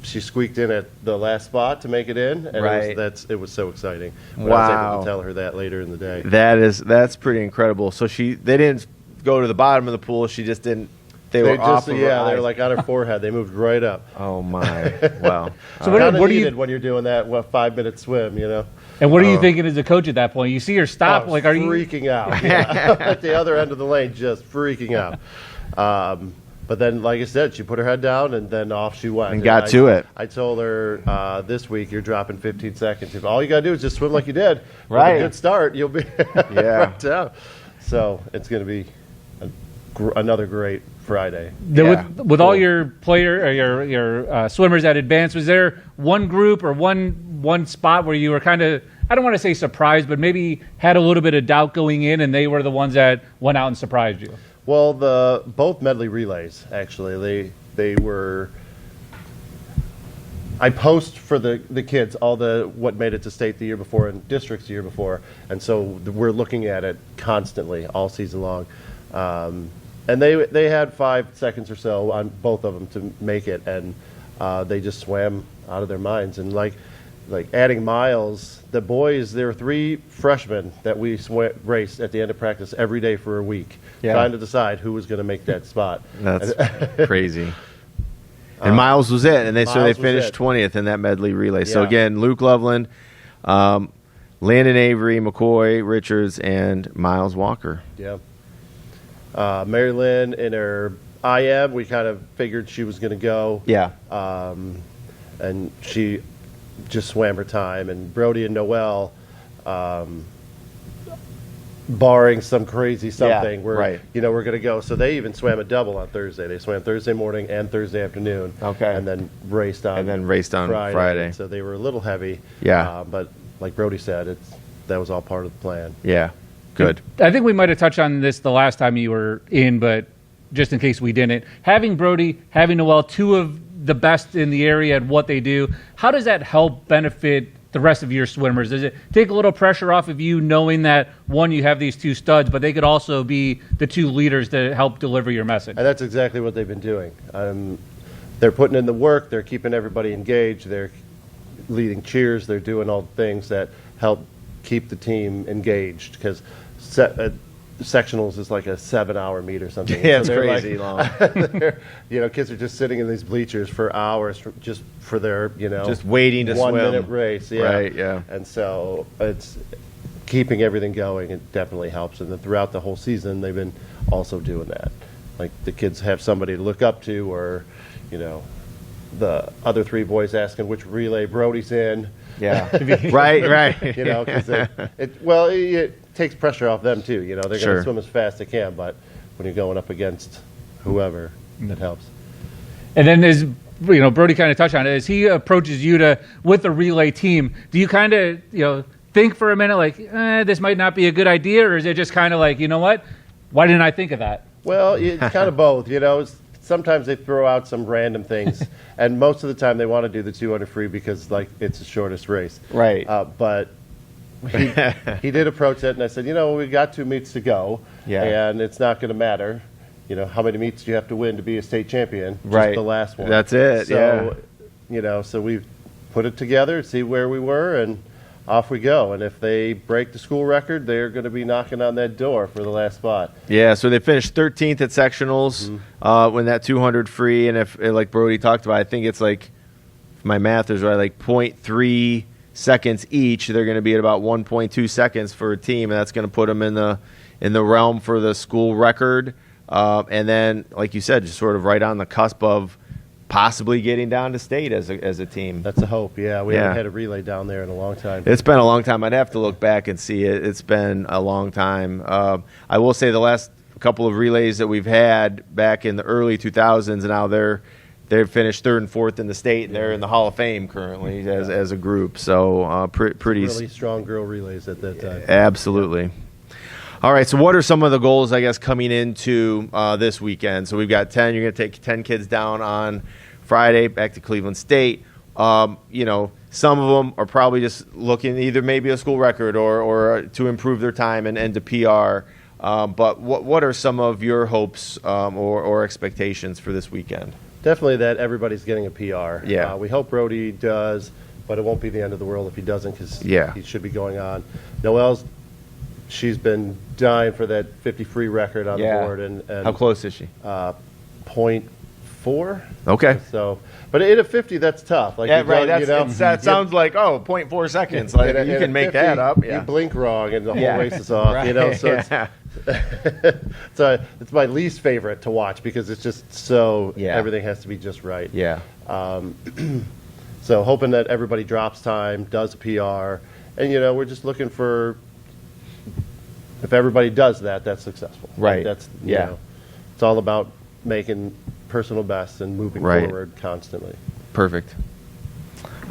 she squeaked in at the last spot to make it in, and it was so exciting. When I was able to tell her that later in the day. That's pretty incredible. So they didn't go to the bottom of the pool. She just didn't. They were off of her eyes. They were like on her forehead. They moved right up. Oh my! Wow. So what do you when you're doing that 5-minute swim? And what are you thinking as a coach at that point? You see her stop. Are you freaking out? Yeah. At the other end of the lane, just freaking out. But then, like I said, she put her head down, and then off she went. And got to it. I told her this week, you're dropping 15 seconds. If all you got to do is just swim like you did, right. With a good start, you'll be right down. So it's going to be another great Friday. With all your player or your swimmers that advanced, was there one group or one spot where you were kind of, I don't want to say surprised, but maybe had a little bit of doubt going in, and they were the ones that went out and surprised you? Well, both medley relays, actually, they were I post for the kids all what made it to state the year before and districts the year before, and so we're looking at it constantly all season long. And they had 5 seconds or so on both of them to make it, and they just swam out of their minds. And like adding Miles, the boys, there were 3 freshmen that we raced at the end of practice every day for a week, trying to decide who was going to make that spot. That's crazy. And Miles was it, and they finished 20th in that medley relay. So again, Luke Loveland, Landon Avery, McCoy, Richards, and Miles Walker. Yeah. Mary Lynn in her IM, we kind of figured she was going to go. Yeah. And she just swam her time. And Brody and Noel, barring some crazy something, we're going to go. So they even swam a double on Thursday. They swam Thursday morning and Thursday afternoon. Okay. And then raced on Friday. So they were a little heavy. Yeah. But like Brody said, that was all part of the plan. Yeah. Good. I think we might have touched on this the last time you were in, but just in case we didn't, having Brody, having Noel, 2 of the best in the area at what they do, how does that help benefit the rest of your swimmers? Does it take a little pressure off of you knowing that, one, you have these 2 studs, but they could also be the 2 leaders to help deliver your message? And that's exactly what they've been doing. They're putting in the work. They're keeping everybody engaged. They're leading cheers. They're doing all the things that help keep the team engaged, because sectionals is like a 7-hour meet or something. Yeah, it's crazy long. Kids are just sitting in these bleachers for hours just for their, just waiting to 1 swim. minute race. Yeah. Right, yeah. And so it's keeping everything going. It definitely helps. And then throughout the whole season, they've been also doing that. Like the kids have somebody to look up to, or, the other 3 boys asking which relay Brody's in. Yeah. right. Because it takes pressure off them too. They're going to swim as fast as they can, but when you're going up against whoever, it helps. And then as Brody kind of touched on it, as he approaches you with the relay team, do you kind of think for a minute like this might not be a good idea, or is it just kind of like, you know what, why didn't I think of that? Well, it's kind of both. Sometimes they throw out some random things, and most of the time they want to do the 200 free because it's the shortest race. Right. But he did approach it, and I said, we got 2 meets to go, and it's not going to matter. How many meets do you have to win to be a state champion? Right. Just the last one. That's it. So, so we put it together, see where we were, and off we go. And if they break the school record, they're going to be knocking on that door for the last spot. Yeah, so they finished 13th at sectionals when that 200 free. And if, like Brody talked about, I think it's like, if my math is right, like 0.3 seconds each. They're going to be at about 1.2 seconds for a team, and that's going to put them in the realm for the school record. And then, like you said, just sort of right on the cusp of possibly getting down to state as a team. That's a hope, yeah. We haven't had a relay down there in a long time. It's been a long time. I'd have to look back and see it. It's been a long time. I will say the last couple of relays that we've had back in the early 2000s, now they've finished 3rd and 4th in the state, and they're in the Hall of Fame currently as a group. So pretty really strong girl relays at that time. Absolutely. All right, so what are some of the goals, I guess, coming into this weekend? So we've got 10. You're going to take 10 kids down on Friday back to Cleveland State. Some of them are probably just looking either maybe a school record or to improve their time and to PR. But what are some of your hopes or expectations for this weekend? Definitely that everybody's getting a PR. Yeah. We hope Brody does, but it won't be the end of the world if he doesn't, because he should be going on. She's been dying for that 50 free record on the board. And how close is she? 0.4. Okay. So, but at a 50, that's tough. Like that sounds like 0.4 seconds. Like you can make 50, that up. Yeah. You blink wrong and the whole race is off. Right. So it's my least favorite to watch because it's just so everything has to be just right. Yeah. So hoping that everybody drops time, does a PR, and we're just looking for. If everybody does that, that's successful. Right. That's it's all about making personal best and moving forward constantly. Perfect.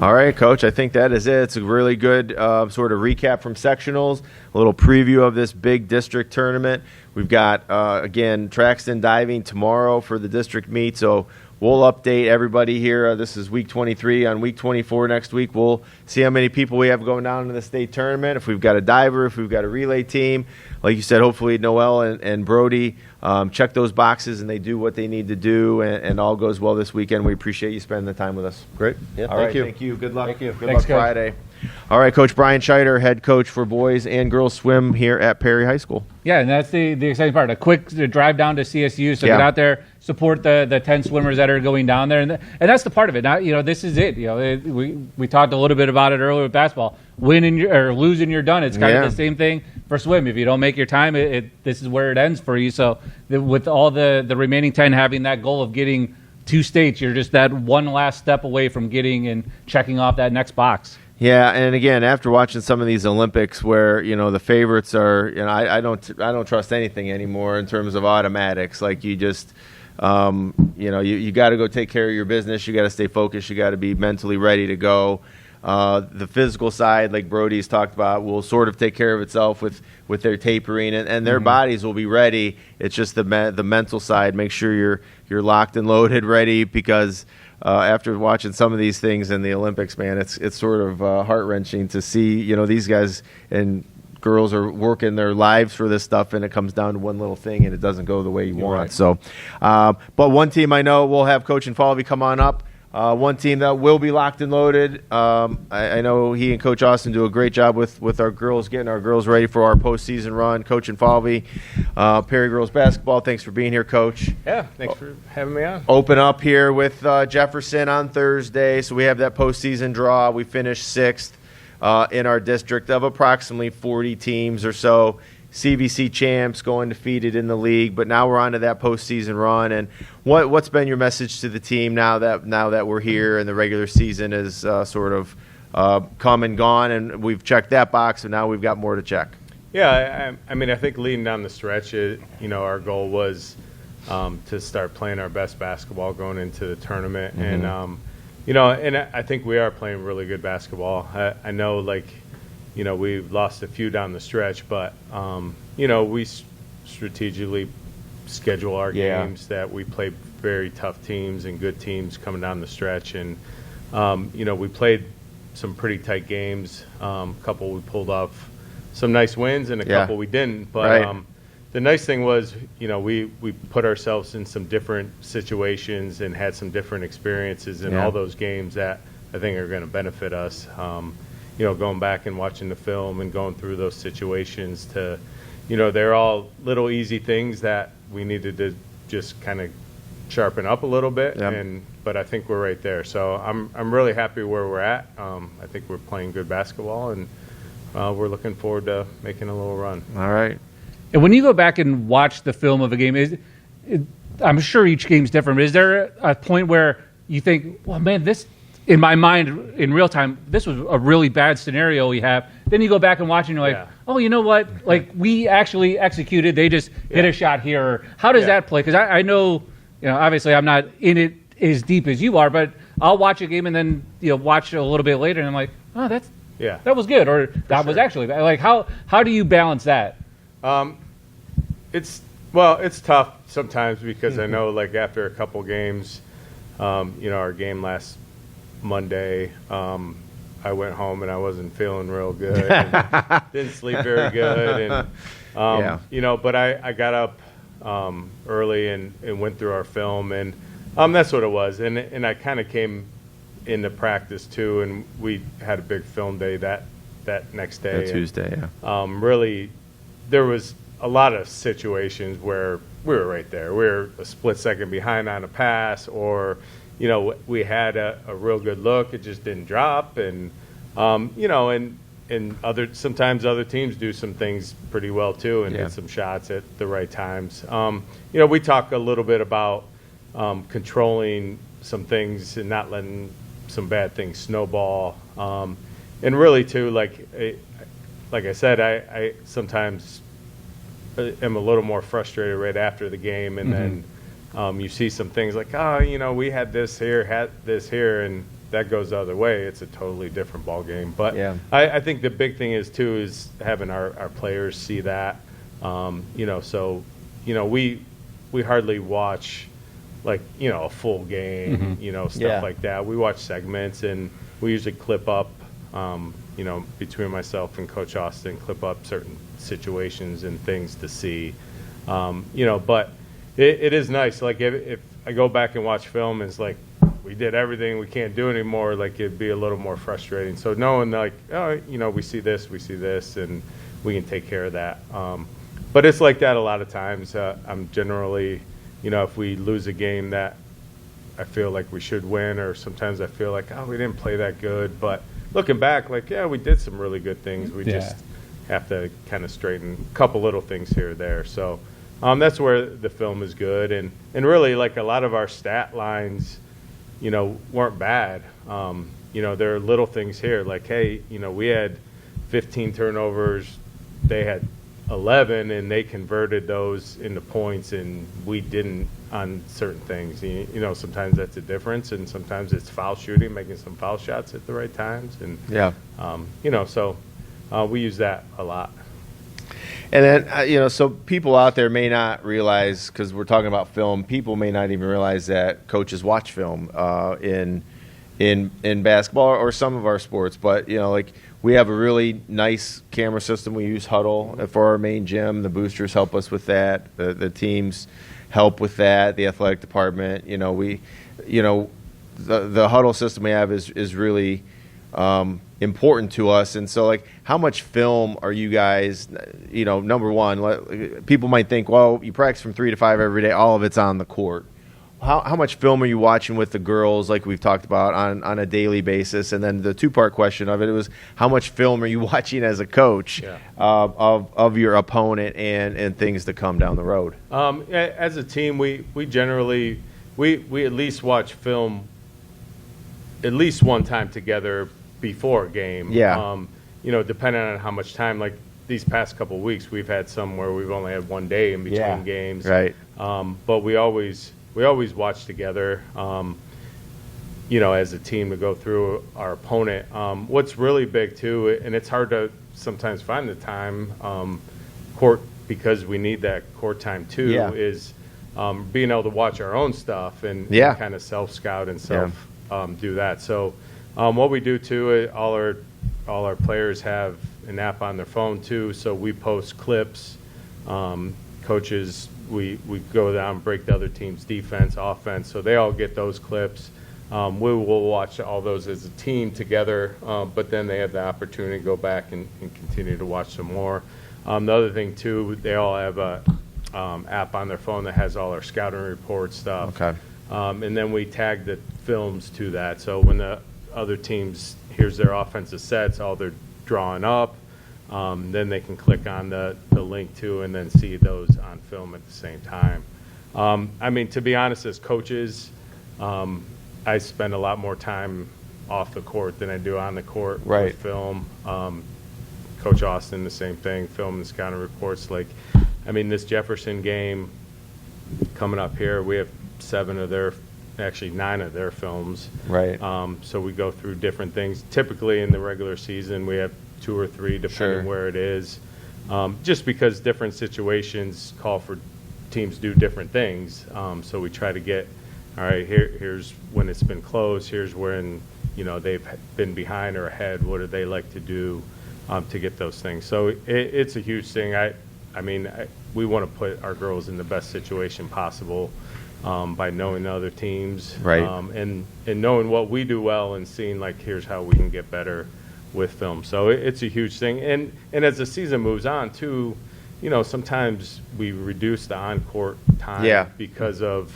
All right, Coach. I think that is it. It's a really good sort of recap from sectionals, a little preview of this big district tournament. We've got, again, Traxton diving tomorrow for the district meet, so we'll update everybody here. This is week 23. On week 24 next week, we'll see how many people we have going down to the state tournament. If we've got a diver, if we've got a relay team, like you said, hopefully Noel and Brody check those boxes and they do what they need to do, and all goes well this weekend. We appreciate you spending the time with us. Great. Yeah, all thank right, you. Thank you. Good luck. Thank you. Good Thanks, luck Coach. Friday. All right, Coach Brian Scheider, head coach for boys and girls swim here at Perry High School. Yeah, and that's the exciting part. A quick drive down to CSU, so Yeah. get out there, support the 10 swimmers that are going down there, and that's the part of it. Now, this is it. We talked a little bit about it earlier with basketball. Win or lose and you're done. It's kind of the same thing for swim. If you don't make your time, this is where it ends for you. So with all the remaining 10 having that goal of getting 2 states, you're just that one last step away from getting and checking off that next box. Yeah, and again, after watching some of these Olympics, where the favorites are, I don't trust anything anymore in terms of automatics. Like you just, you got to go take care of your business. You got to stay focused. You got to be mentally ready to go. The physical side, like Brody's talked about, will sort of take care of itself with their tapering, and their bodies will be ready. It's just the mental side. Make sure you're locked and loaded, ready, because after watching some of these things in the Olympics, man, it's sort of heart-wrenching to see, these guys and girls are working their lives for this stuff, and it comes down to one little thing, and it doesn't go the way you want. Right. So, but one team I know, we'll have Coach Infalvi come on up. One team that will be locked and loaded. I know he and Coach Austin do a great job with our girls, getting our girls ready for our postseason run. Coach Infalvi, Perry Girls Basketball, thanks for being here, Coach. Yeah, thanks for having me on. Open up here with Jefferson on Thursday. So we have that postseason draw. We finished 6th in our district of approximately 40 teams or so. CVC champs, going defeated in the league, but now we're on to that postseason run. And what's been your message to the team now that we're here and the regular season is sort of come and gone, and we've checked that box, and now we've got more to check? Yeah, I think leading down the stretch, our goal was to start playing our best basketball going into the tournament, and and I think we are playing really good basketball. I know, we've lost a few down the stretch, but, we strategically schedule our games that we play very tough teams and good teams coming down the stretch. And, we played some pretty tight games. A couple we pulled off some nice wins and a couple we didn't. But the nice thing was, we put ourselves in some different situations and had some different experiences in all those games that I think are going to benefit us. Going back and watching the film and going through those situations to, they're all little easy things that we needed to just kind of sharpen up a little bit. But I think we're right there. So I'm really happy where we're at. I think we're playing good basketball, and we're looking forward to making a little run. All right. And when you go back and watch the film of a game, I'm sure each game's different, but is there a point where you think, well, man, this – in my mind, in real time, this was a really bad scenario we have. Then you go back and watch, and you're like, oh, you know what? We actually executed. They just hit a shot here. How does that play? Because I know, obviously I'm not in it as deep as you are, but I'll watch a game and then watch it a little bit later, and I'm like, oh, that was good, or that was actually bad. Like, how do you balance that? It's tough sometimes because I know, after a couple games, our game last Monday, I went home and I wasn't feeling real good. And didn't sleep very good, and but I got up early and went through our film, and that's what it was. And I kind of came into practice too, and we had a big film day that next day. Tuesday, really, there was a lot of situations where we were right there. We were a split second behind on a pass, or we had a real good look. It just didn't drop. And, and sometimes other teams do some things pretty well too and hit some shots at the right times. We talk a little bit about controlling some things and not letting some bad things snowball. And really too, like I said, I sometimes am a little more frustrated right after the game, and then you see some things like, we had this here, and that goes the other way. It's a totally different ball game. But I think the big thing is having our players see that. So we hardly watch like, a full game, stuff like that. We watch segments, and we usually clip up, between myself and Coach Austin, clip up certain situations and things to see. But it is nice. Like, if I go back and watch film, it's like, we did everything we can't do anymore, like, it'd be a little more frustrating. So knowing, like, we see this, and we can take care of that. But it's like that a lot of times. I'm generally, if we lose a game that I feel like we should win, or sometimes I feel like, we didn't play that good. But looking back, like, we did some really good things. We just have to kind of straighten a couple little things here or there. So that's where the film is good. And really, like, a lot of our stat lines, weren't bad. There are little things here. Like, hey, we had 15 turnovers. They had 11, and they converted those into points, and we didn't on certain things. Sometimes that's a difference, and sometimes it's foul shooting, making some foul shots at the right times. And so we use that a lot. And then, so people out there may not realize, because we're talking about film, people may not even realize that coaches watch film in basketball or some of our sports. But, like, we have a really nice camera system. We use Huddle for our main gym. The boosters help us with that. The teams help with that. The athletic department. The Huddle system we have is really important to us. And so, like, how much film are you guys, number one, people might think, well, you practice from 3 to 5 every day, all of it's on the court. How much film are you watching with the girls, like we've talked about, on a daily basis? And then the two-part question of it was, how much film are you watching as a coach of your opponent and things to come down the road? As a team, we generally we at least watch film at least one time together before a game. Depending on how much time. Like, these past couple of weeks, we've had some where we've only had one day in between games. Right. But we always watch together, as a team, to go through our opponent. What's really big, too, and it's hard to sometimes find the time, court, because we need that court time, too, is being able to watch our own stuff and kind of self-scout and do that. So what we do, too, all our players have an app on their phone, too, so we post clips. Coaches, we go down and break the other team's defense, offense, so they all get those clips. We will watch all those as a team together, but then they have the opportunity to go back and continue to watch some more. The other thing, too, they all have a app on their phone that has all our scouting report stuff. Okay. And then we tag the films to that. So when the other teams hears their offensive sets, all they're drawing up, then they can click on the link too and then see those on film at the same time. To be honest, as coaches, I spend a lot more time off the court than I do on the court with film. Coach Austin, the same thing, film and scouting reports. Like, this Jefferson game coming up here, we have 9 of their films. Right. So we go through different things. Typically in the regular season, we have 2 or 3, depending where it is, just because different situations call for teams do different things. So we try to get, all right, here's when it's been close, here's when they've been behind or ahead, what do they like to do to get those things. So it's a huge thing. We want to put our girls in the best situation possible by knowing the other teams, and knowing what we do well and seeing, like, here's how we can get better with film. So it's a huge thing. And as the season moves on, too, sometimes we reduce the on-court time because of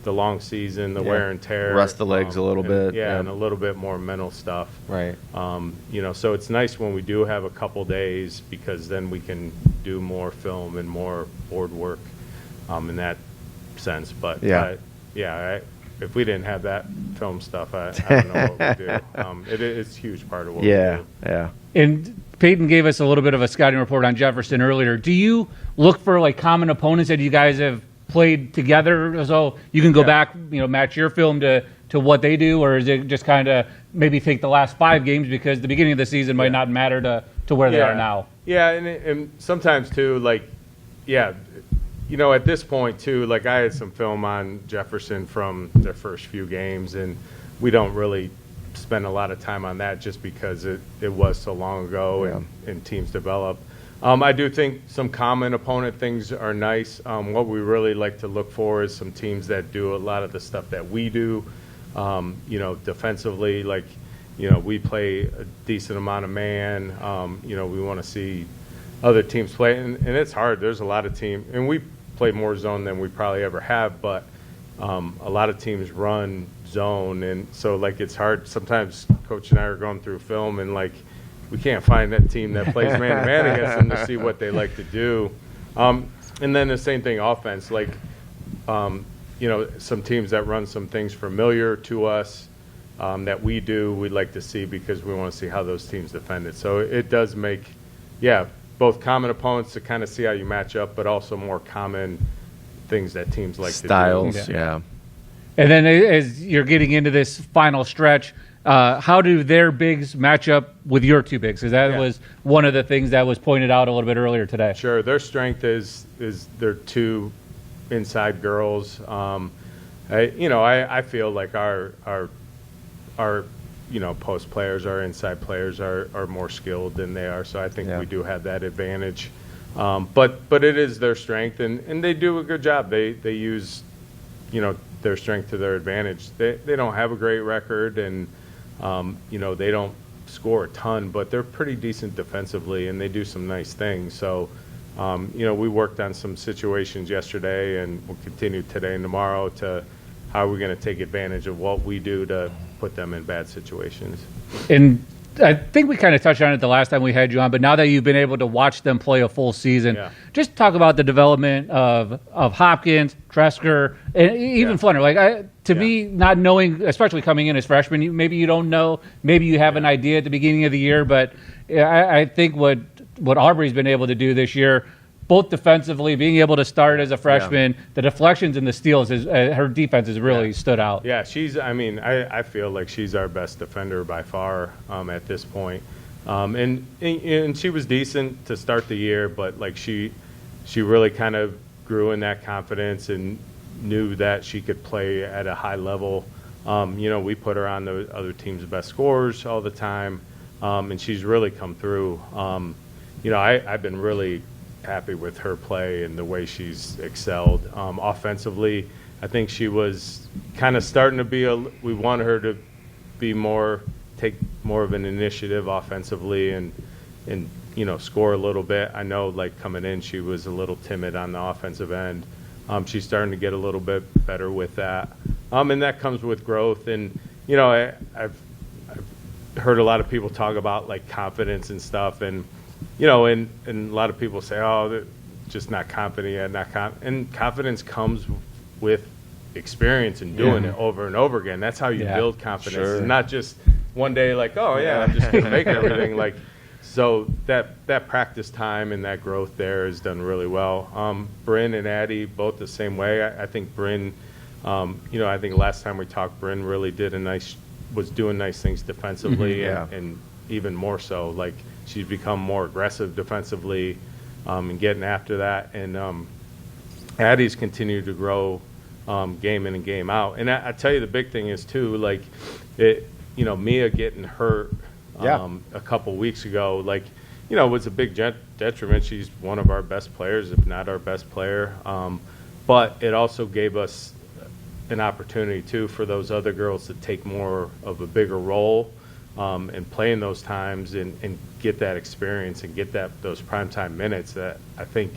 the long season, the wear and tear. Rust the legs a little bit. And a little bit more mental stuff. Right. So it's nice when we do have a couple days, because then we can do more film and more board work in that sense. But if we didn't have that film stuff, I don't know what we'd do. It's a huge part of what we do. Yeah. And Peyton gave us a little bit of a scouting report on Jefferson earlier. Do you look for, like, common opponents that you guys have played together, so you can go back, match your film to what they do, or is it just kind of maybe take the last 5 games, because the beginning of the season might not matter to where they are now? Yeah, and sometimes too, like, at this point too, like I had some film on Jefferson from their first few games, and we don't really spend a lot of time on that just because it was so long ago and teams develop. I do think some common opponent things are nice. What we really like to look for is some teams that do a lot of the stuff that we do, defensively, like, we play a decent amount of man. We want to see other teams play, and it's hard. There's a lot of teams, and we play more zone than we probably ever have, but a lot of teams run zone, and so, like, it's hard. Sometimes Coach and I are going through film, and, like, we can't find that team that plays man-to-man against them to see what they like to do. And then the same thing offense, like, some teams that run some things familiar to us that we do, we'd like to see because we want to see how those teams defend it. So it does make, both common opponents to kind of see how you match up, but also more common things that teams like styles, to do. yeah. And then as you're getting into this final stretch, how do their bigs match up with your two bigs? Because that was one of the things that was pointed out a little bit earlier today. Sure. Their strength is their two inside girls. I feel like our post players, our inside players are more skilled than they are. So I think we do have that advantage. But it is their strength, and they do a good job. They use, their strength to their advantage. They don't have a great record, and they don't score a ton, but they're pretty decent defensively, and they do some nice things. So, we worked on some situations yesterday, and we'll continue today and tomorrow to how we're going to take advantage of what we do to put them in bad situations. And I think we kind of touched on it the last time we had you on, but now that you've been able to watch them play a full season, just talk about the development of Hopkins, Tresker, and even Flunder. Like, to me, not knowing, especially coming in as freshmen, maybe you don't know, maybe you have an idea at the beginning of the year, but I think what Aubrey's been able to do this year, both defensively, being able to start as a freshman, the deflections and the steals, her defense has really stood out. Yeah, I feel like she's our best defender by far at this point. And she was decent to start the year, but like she really kind of grew in that confidence and knew that she could play at a high level. We put her on the other team's best scorers all the time, and she's really come through. I've been really happy with her play and the way she's excelled. Offensively, I think she was kind of starting to we wanted her to take more of an initiative offensively and score a little bit. I know, like, coming in, she was a little timid on the offensive end. She's starting to get a little bit better with that. And that comes with growth. And, I've heard a lot of people talk about, like, confidence and stuff, and and a lot of people say, they're just not confident yet, and confidence comes with experience and doing it over and over again. That's how you build confidence. It's not just one day, like, I'm just going to make everything. Like, so that practice time and that growth there has done really well. Bryn and Addie, both the same way. I think Bryn, I think last time we talked, Bryn really was doing nice things defensively, and even more so, like, she's become more aggressive defensively and getting after that. And Addie's continued to grow game in and game out. And I tell you, the big thing is, too, like, Mia getting hurt a couple weeks ago, like, was a big detriment. She's one of our best players, if not our best player. But it also gave us an opportunity, too, for those other girls to take more of a bigger role and play in those times and get that experience and get those primetime minutes that I think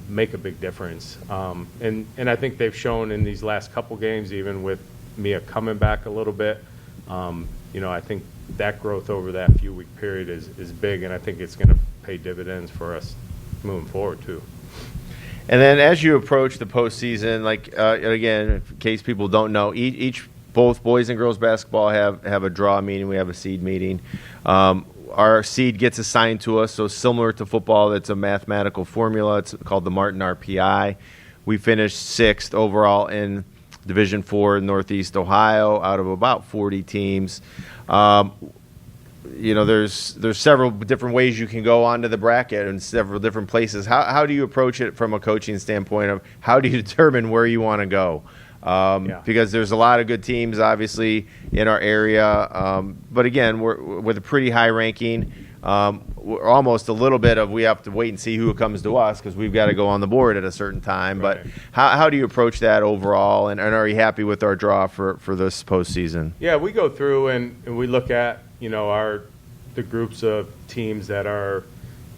make a big difference. And I think they've shown in these last couple games, even with Mia coming back a little bit, I think that growth over that few-week period is big, and I think it's going to pay dividends for us moving forward, too. And then as you approach the postseason, like, again, in case people don't know, both boys and girls basketball have a draw meeting. We have a seed meeting. Our seed gets assigned to us, so similar to football, it's a mathematical formula. It's called the Martin RPI. We finished 6th overall in Division IV in Northeast Ohio out of about 40 teams. there's several different ways you can go onto the bracket and several different places. How do you approach it from a coaching standpoint of how do you determine where you want to go? Because there's a lot of good teams, obviously, in our area. But again, we're with a pretty high ranking. We're almost a little bit of we have to wait and see who comes to us because we've got to go on the board at a certain time. Right. But how do you approach that overall? And are you happy with our draw for this postseason? Yeah, we go through and we look at the groups of teams that are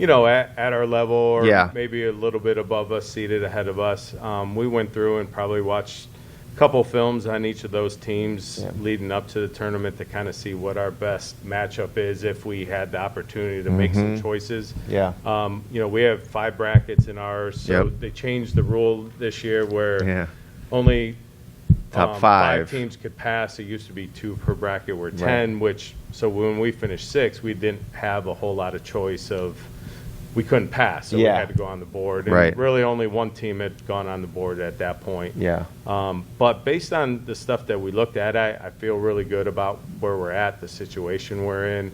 at our level or maybe a little bit above us, seated ahead of us. We went through and probably watched a couple films on each of those teams leading up to the tournament to kind of see what our best matchup is if we had the opportunity to make some choices. We have 5 brackets in ours, so they changed the rule this year where only top 5 teams could pass. It used to be 2 per bracket. We're 10, so when we finished 6, we didn't have a whole lot of choice of we couldn't pass, so we had to go on the board. And really only one team had gone on the board at that point. But based on the stuff that we looked at, I feel really good about where we're at, the situation we're in.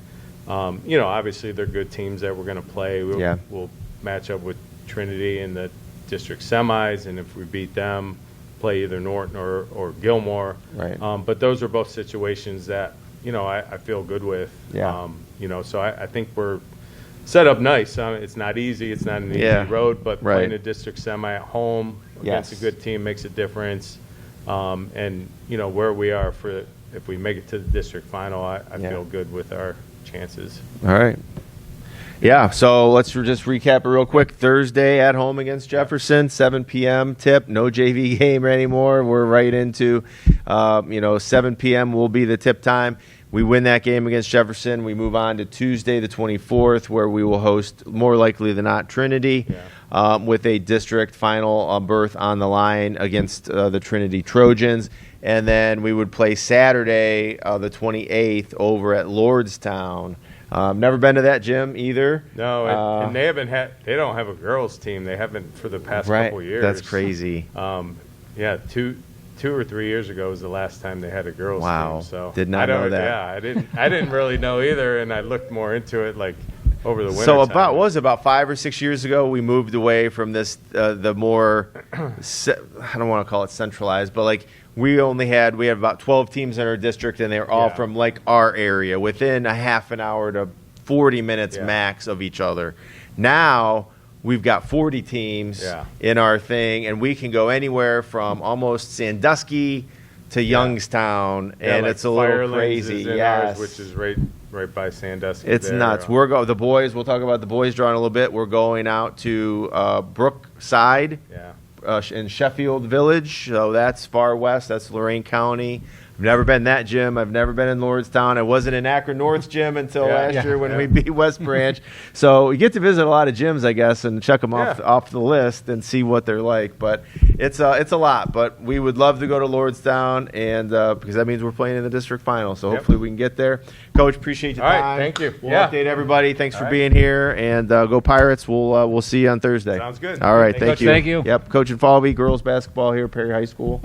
Obviously they're good teams that we're going to play. We'll match up with Trinity in the district semis, and if we beat them, play either Norton or Gilmore. But those are both situations that, I feel good with. So I think we're set up nice. It's not easy. It's not an easy road, but playing a district semi at home against a good team makes a difference. And, where we are if we make it to the district final, I feel good with our chances. All right. Yeah, so let's just recap it real quick. Thursday at home against Jefferson, 7 p.m. tip. No JV game anymore. We're right into, 7 p.m. will be the tip time. We win that game against Jefferson. We move on to Tuesday, the 24th, where we will host, more likely than not, Trinity, with a district final berth on the line against the Trinity Trojans. And then we would play Saturday, the 28th, over at Lordstown. Never been to that gym either. No, and they don't have a girls team. They haven't for the past couple years. That's crazy. 2 or 3 years ago was the last time they had a girls team. So did not know that. Yeah, I didn't really know either, and I looked more into it over the winter. So about 5 or 6 years ago, we moved away from this the more I don't want to call it centralized, but we had about 12 teams in our district, and they were all from our area, within a half an hour to 40 minutes max of each other. Now we've got 40 teams in our thing, and we can go anywhere from almost Sandusky to Youngstown, and it's a little crazy. Ours, which is right by Sandusky. It's nuts. The boys. We'll talk about the boys drawing a little bit. We're going out to Brookside. In Sheffield Village, so that's far west. That's Lorain County. I've never been in that gym. I've never been in Lordstown. I wasn't in Akron North's gym until last year when we beat West Branch. So you get to visit a lot of gyms, I guess, and check them off the list and see what they're like. But it's a lot. But we would love to go to Lordstown, and because that means we're playing in the district final. So hopefully we can get there. Coach, appreciate your time. All right, thank you. We'll update everybody. Thanks for being here, and go Pirates. We'll see you on Thursday. Sounds good. All right, thank Coach, you. Thank you. Yep, Coach and Falvey, girls basketball here at Perry High School.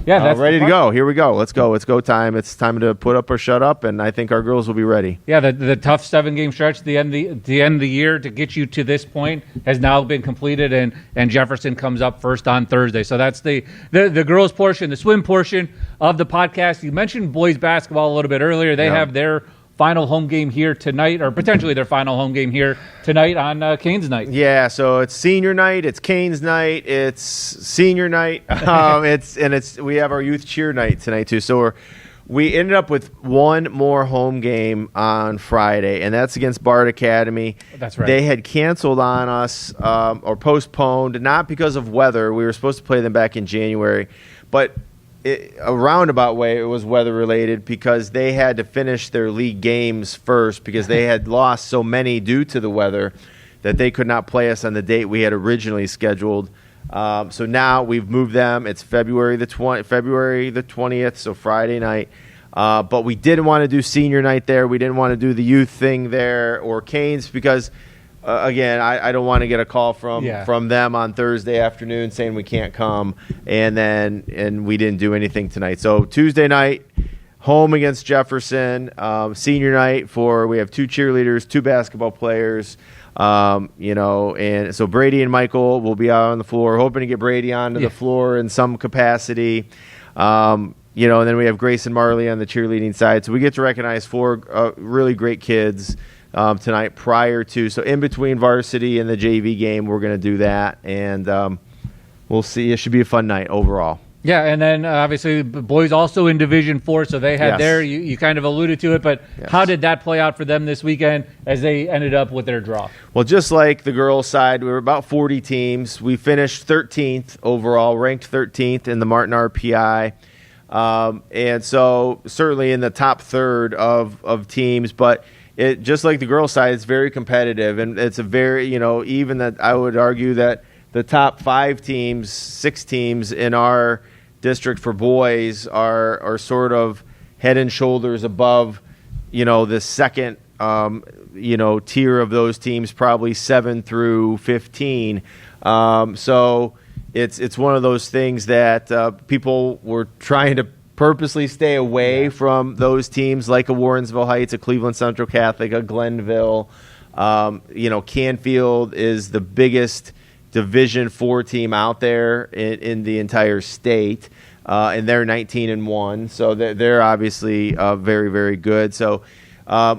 Yeah, that's ready to go. Here we go. Let's go. It's go time. It's time to put up or shut up, and I think our girls will be ready. Yeah, the tough 7-game stretch at the end of the year to get you to this point has now been completed, and Jefferson comes up first on Thursday. So that's the girls portion, the swim portion of the podcast. You mentioned boys basketball a little bit earlier. They have their final home game here tonight, or potentially their final home game here tonight on Canes night. Yeah, so it's senior night, it's Canes night, it's senior night, we have our youth cheer night tonight too. So we ended up with one more home game on Friday, and that's against Bard Academy. That's right. They had canceled on us or postponed, not because of weather. We were supposed to play them back in January, but a roundabout way, it was weather related because they had to finish their league games first because they had lost so many due to the weather that they could not play us on the date we had originally scheduled. So now we've moved them. It's February the 20th, so Friday night. But we didn't want to do senior night there. We didn't want to do the youth thing there or Canes because again, I don't want to get a call from them on Thursday afternoon saying we can't come, and we didn't do anything tonight. So Tuesday night, home against Jefferson. Senior night we have 2 cheerleaders, 2 basketball players. And so Brady and Michael will be out on the floor, hoping to get Brady onto the floor in some capacity. And then we have Grace and Marley on the cheerleading side. So we get to recognize 4 really great kids tonight prior to. So in between varsity and the JV game, we're going to do that. And we'll see. It should be a fun night overall. Yeah, and then obviously boys also in Division 4, so they had you kind of alluded to it, but how did that play out for them this weekend as they ended up with their draw? Well, just like the girls' side, we were about 40 teams. We finished 13th overall, ranked 13th in the Martin RPI. And so certainly in the top third of teams, but it just like the girls' side, it's very competitive, and it's a very, even that I would argue that the top 5 teams, 6 teams in our district for boys are sort of head and shoulders above, the second, tier of those teams, probably 7 through 15. So it's one of those things that people were trying to purposely stay away from those teams like a Warrensville Heights, a Cleveland Central Catholic, a Glenville. Canfield is the biggest Division 4 team out there in the entire state, and they're 19-1, so they're obviously very, very good. So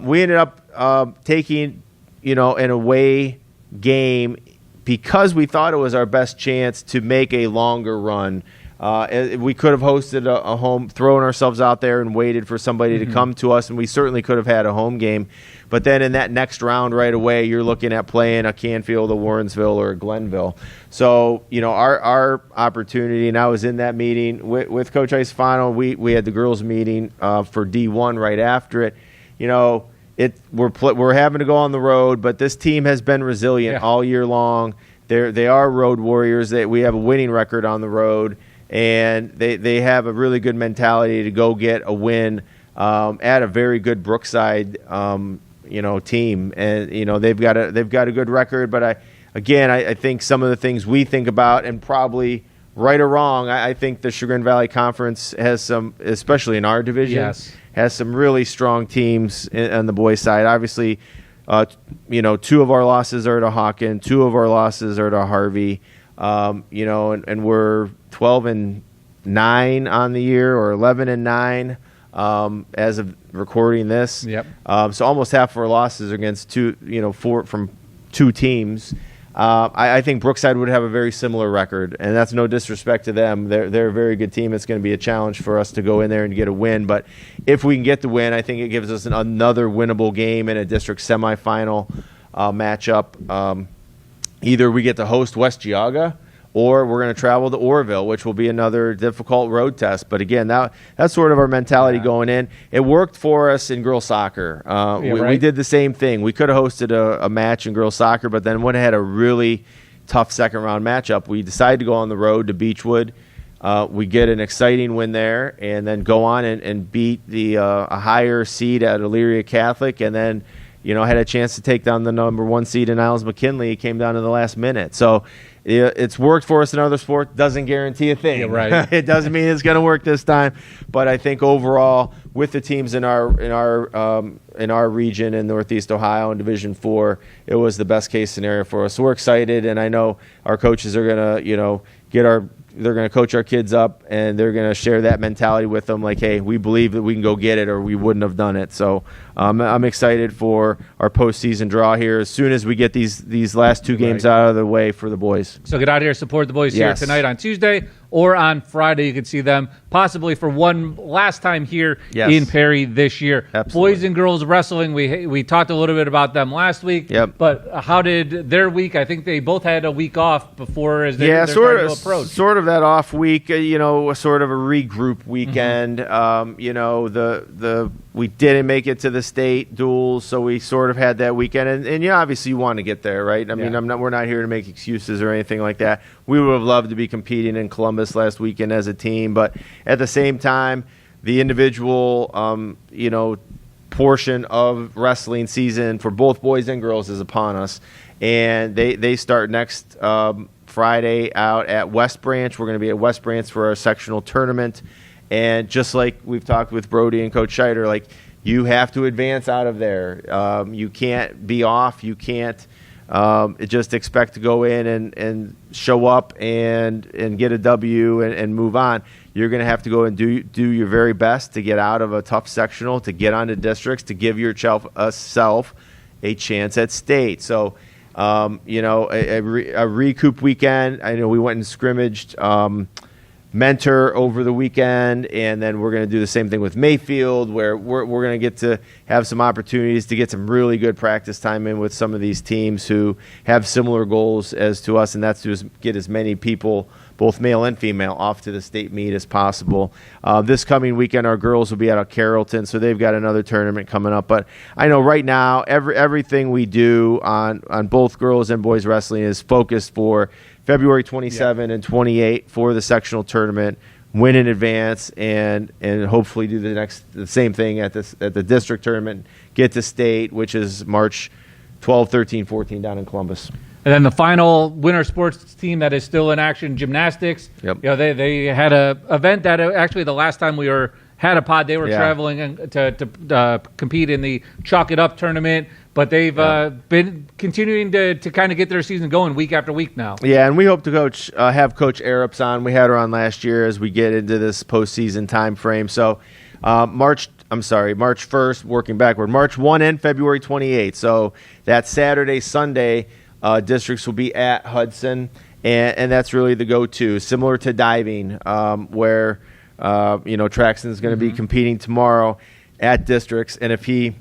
we ended up taking an away game because we thought it was our best chance to make a longer run. We could have hosted a home, thrown ourselves out there and waited for somebody to come to us, and we certainly could have had a home game. But then in that next round right away, you're looking at playing a Canfield, a Warrensville, or a Glenville. So, our opportunity, and I was in that meeting with Coach Isofano. We had the girls' meeting for D1 right after it. We're having to go on the road, but this team has been resilient all year long. They are road warriors. We have a winning record on the road, and they have a really good mentality to go get a win at a very good Brookside team, and they've got a good record. But I think some of the things we think about, and probably right or wrong, I think the Chagrin Valley Conference has some, especially in our division, has some really strong teams on the boys' side. Obviously, 2 of our losses are to Hawken, 2 of our losses are to Harvey. And we're 12-9 on the year, or 11-9 as of recording this. Yep. So almost half of our losses are against 4 from 2 teams. I think Brookside would have a very similar record, and that's no disrespect to them. They're a very good team. It's going to be a challenge for us to go in there and get a win. But if we can get the win, I think it gives us another winnable game in a district semifinal matchup. Either we get to host West Geauga, or we're going to travel to Orville, which will be another difficult road test. But again, that's sort of our mentality going in. It worked for us in girls soccer. We did the same thing. We could have hosted a match in girls soccer, but then would have had a really tough second round matchup. We decided to go on the road to Beechwood. We get an exciting win there, and then go on and beat a higher seed at Elyria Catholic, and then had a chance to take down the number 1 seed in Niles McKinley. It came down to the last minute. So it's worked for us in other sports. Doesn't guarantee a thing. Yeah, right. It doesn't mean it's going to work this time. But I think overall, with the teams in our region in Northeast Ohio in Division 4, it was the best case scenario for us. So we're excited, and I know our coaches are going to they're going to coach our kids up, and they're going to share that mentality with them, like, hey, we believe that we can go get it, or we wouldn't have done it. So I'm excited for our postseason draw here as soon as we get these last 2 games out of the way for the boys. So get out here, support the boys here tonight on Tuesday, or on Friday. You can see them possibly for one last time here in Perry this year. Absolutely. Boys and girls wrestling, we talked a little bit about them last week. Yep. But how did their week? I think they both had a week off before as they're sort to approach. Sort of that off week, sort of a regroup weekend. We didn't make it to the state duels, so we sort of had that weekend. And obviously you want to get there, right? I mean, we're not here to make excuses or anything like that. We would have loved to be competing in Columbus last weekend as a team, but at the same time, the individual, portion of wrestling season for both boys and girls is upon us. And they start next Friday out at West Branch. We're going to be at West Branch for our sectional tournament. And just like we've talked with Brody and Coach Scheider, like, you have to advance out of there. You can't be off. You can't just expect to go in and show up and get a W and move on. You're going to have to go and do your very best to get out of a tough sectional, to get onto districts, to give yourself a chance at state. So, a recoup weekend. I know we went and scrimmaged Mentor over the weekend, and then we're going to do the same thing with Mayfield, where we're going to get to have some opportunities to get some really good practice time in with some of these teams who have similar goals as to us, and that's to get as many people, both male and female, off to the state meet as possible. This coming weekend, our girls will be out of Carrollton, so they've got another tournament coming up. But I know right now, everything we do on both girls and boys wrestling is focused for February 27 and 28 for the sectional tournament, win in advance, and hopefully do the same thing at the district tournament, get to state, which is March 12, 13, 14 down in Columbus. And then the final winter sports team that is still in action, gymnastics. Yep. They had a event that actually the last time we had a pod, they were traveling to compete in the Chalk It Up tournament, but they've been continuing to kind of get their season going week after week now. Yeah, and we hope to have Coach Arabs on. We had her on last year as we get into this postseason time frame. So March 1st, working backward, March 1 and February 28th. So that Saturday, Sunday, districts will be at Hudson, and that's really the go-to, similar to diving, where Traxton's going to be competing tomorrow at districts, and if he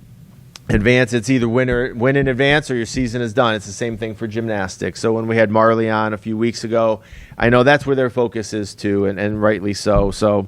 advances, it's either win in advance or your season is done. It's the same thing for gymnastics. So when we had Marley on a few weeks ago, I know that's where their focus is too, and rightly so. So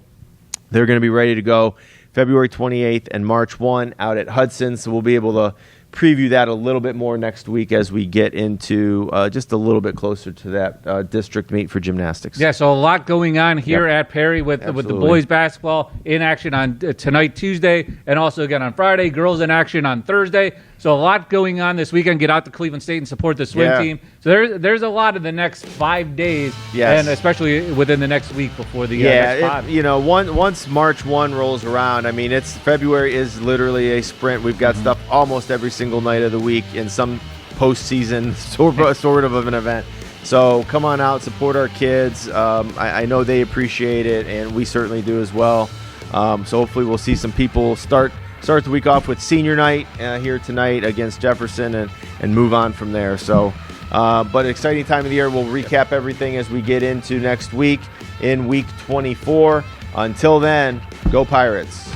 they're going to be ready to go February 28th and March 1 out at Hudson, so we'll be able to preview that a little bit more next week as we get into just a little bit closer to that district meet for gymnastics. Yeah, so a lot going on here at Perry with the boys basketball in action on tonight, Tuesday, and also again on Friday. Girls in action on Thursday. So a lot going on this weekend. Get out to Cleveland State and support the swim team. So there's a lot in the next 5 days, and especially within the next week before the next pod. Once March 1 rolls around, I mean, February is literally a sprint. We've got stuff almost every single night of the week in some postseason sort of an event. So come on out, support our kids. I know they appreciate it, and we certainly do as well. So hopefully we'll see some people start the week off with senior night here tonight against Jefferson and move on from there. So, but an exciting time of the year. We'll recap everything as we get into next week in week 24. Until then, go Pirates.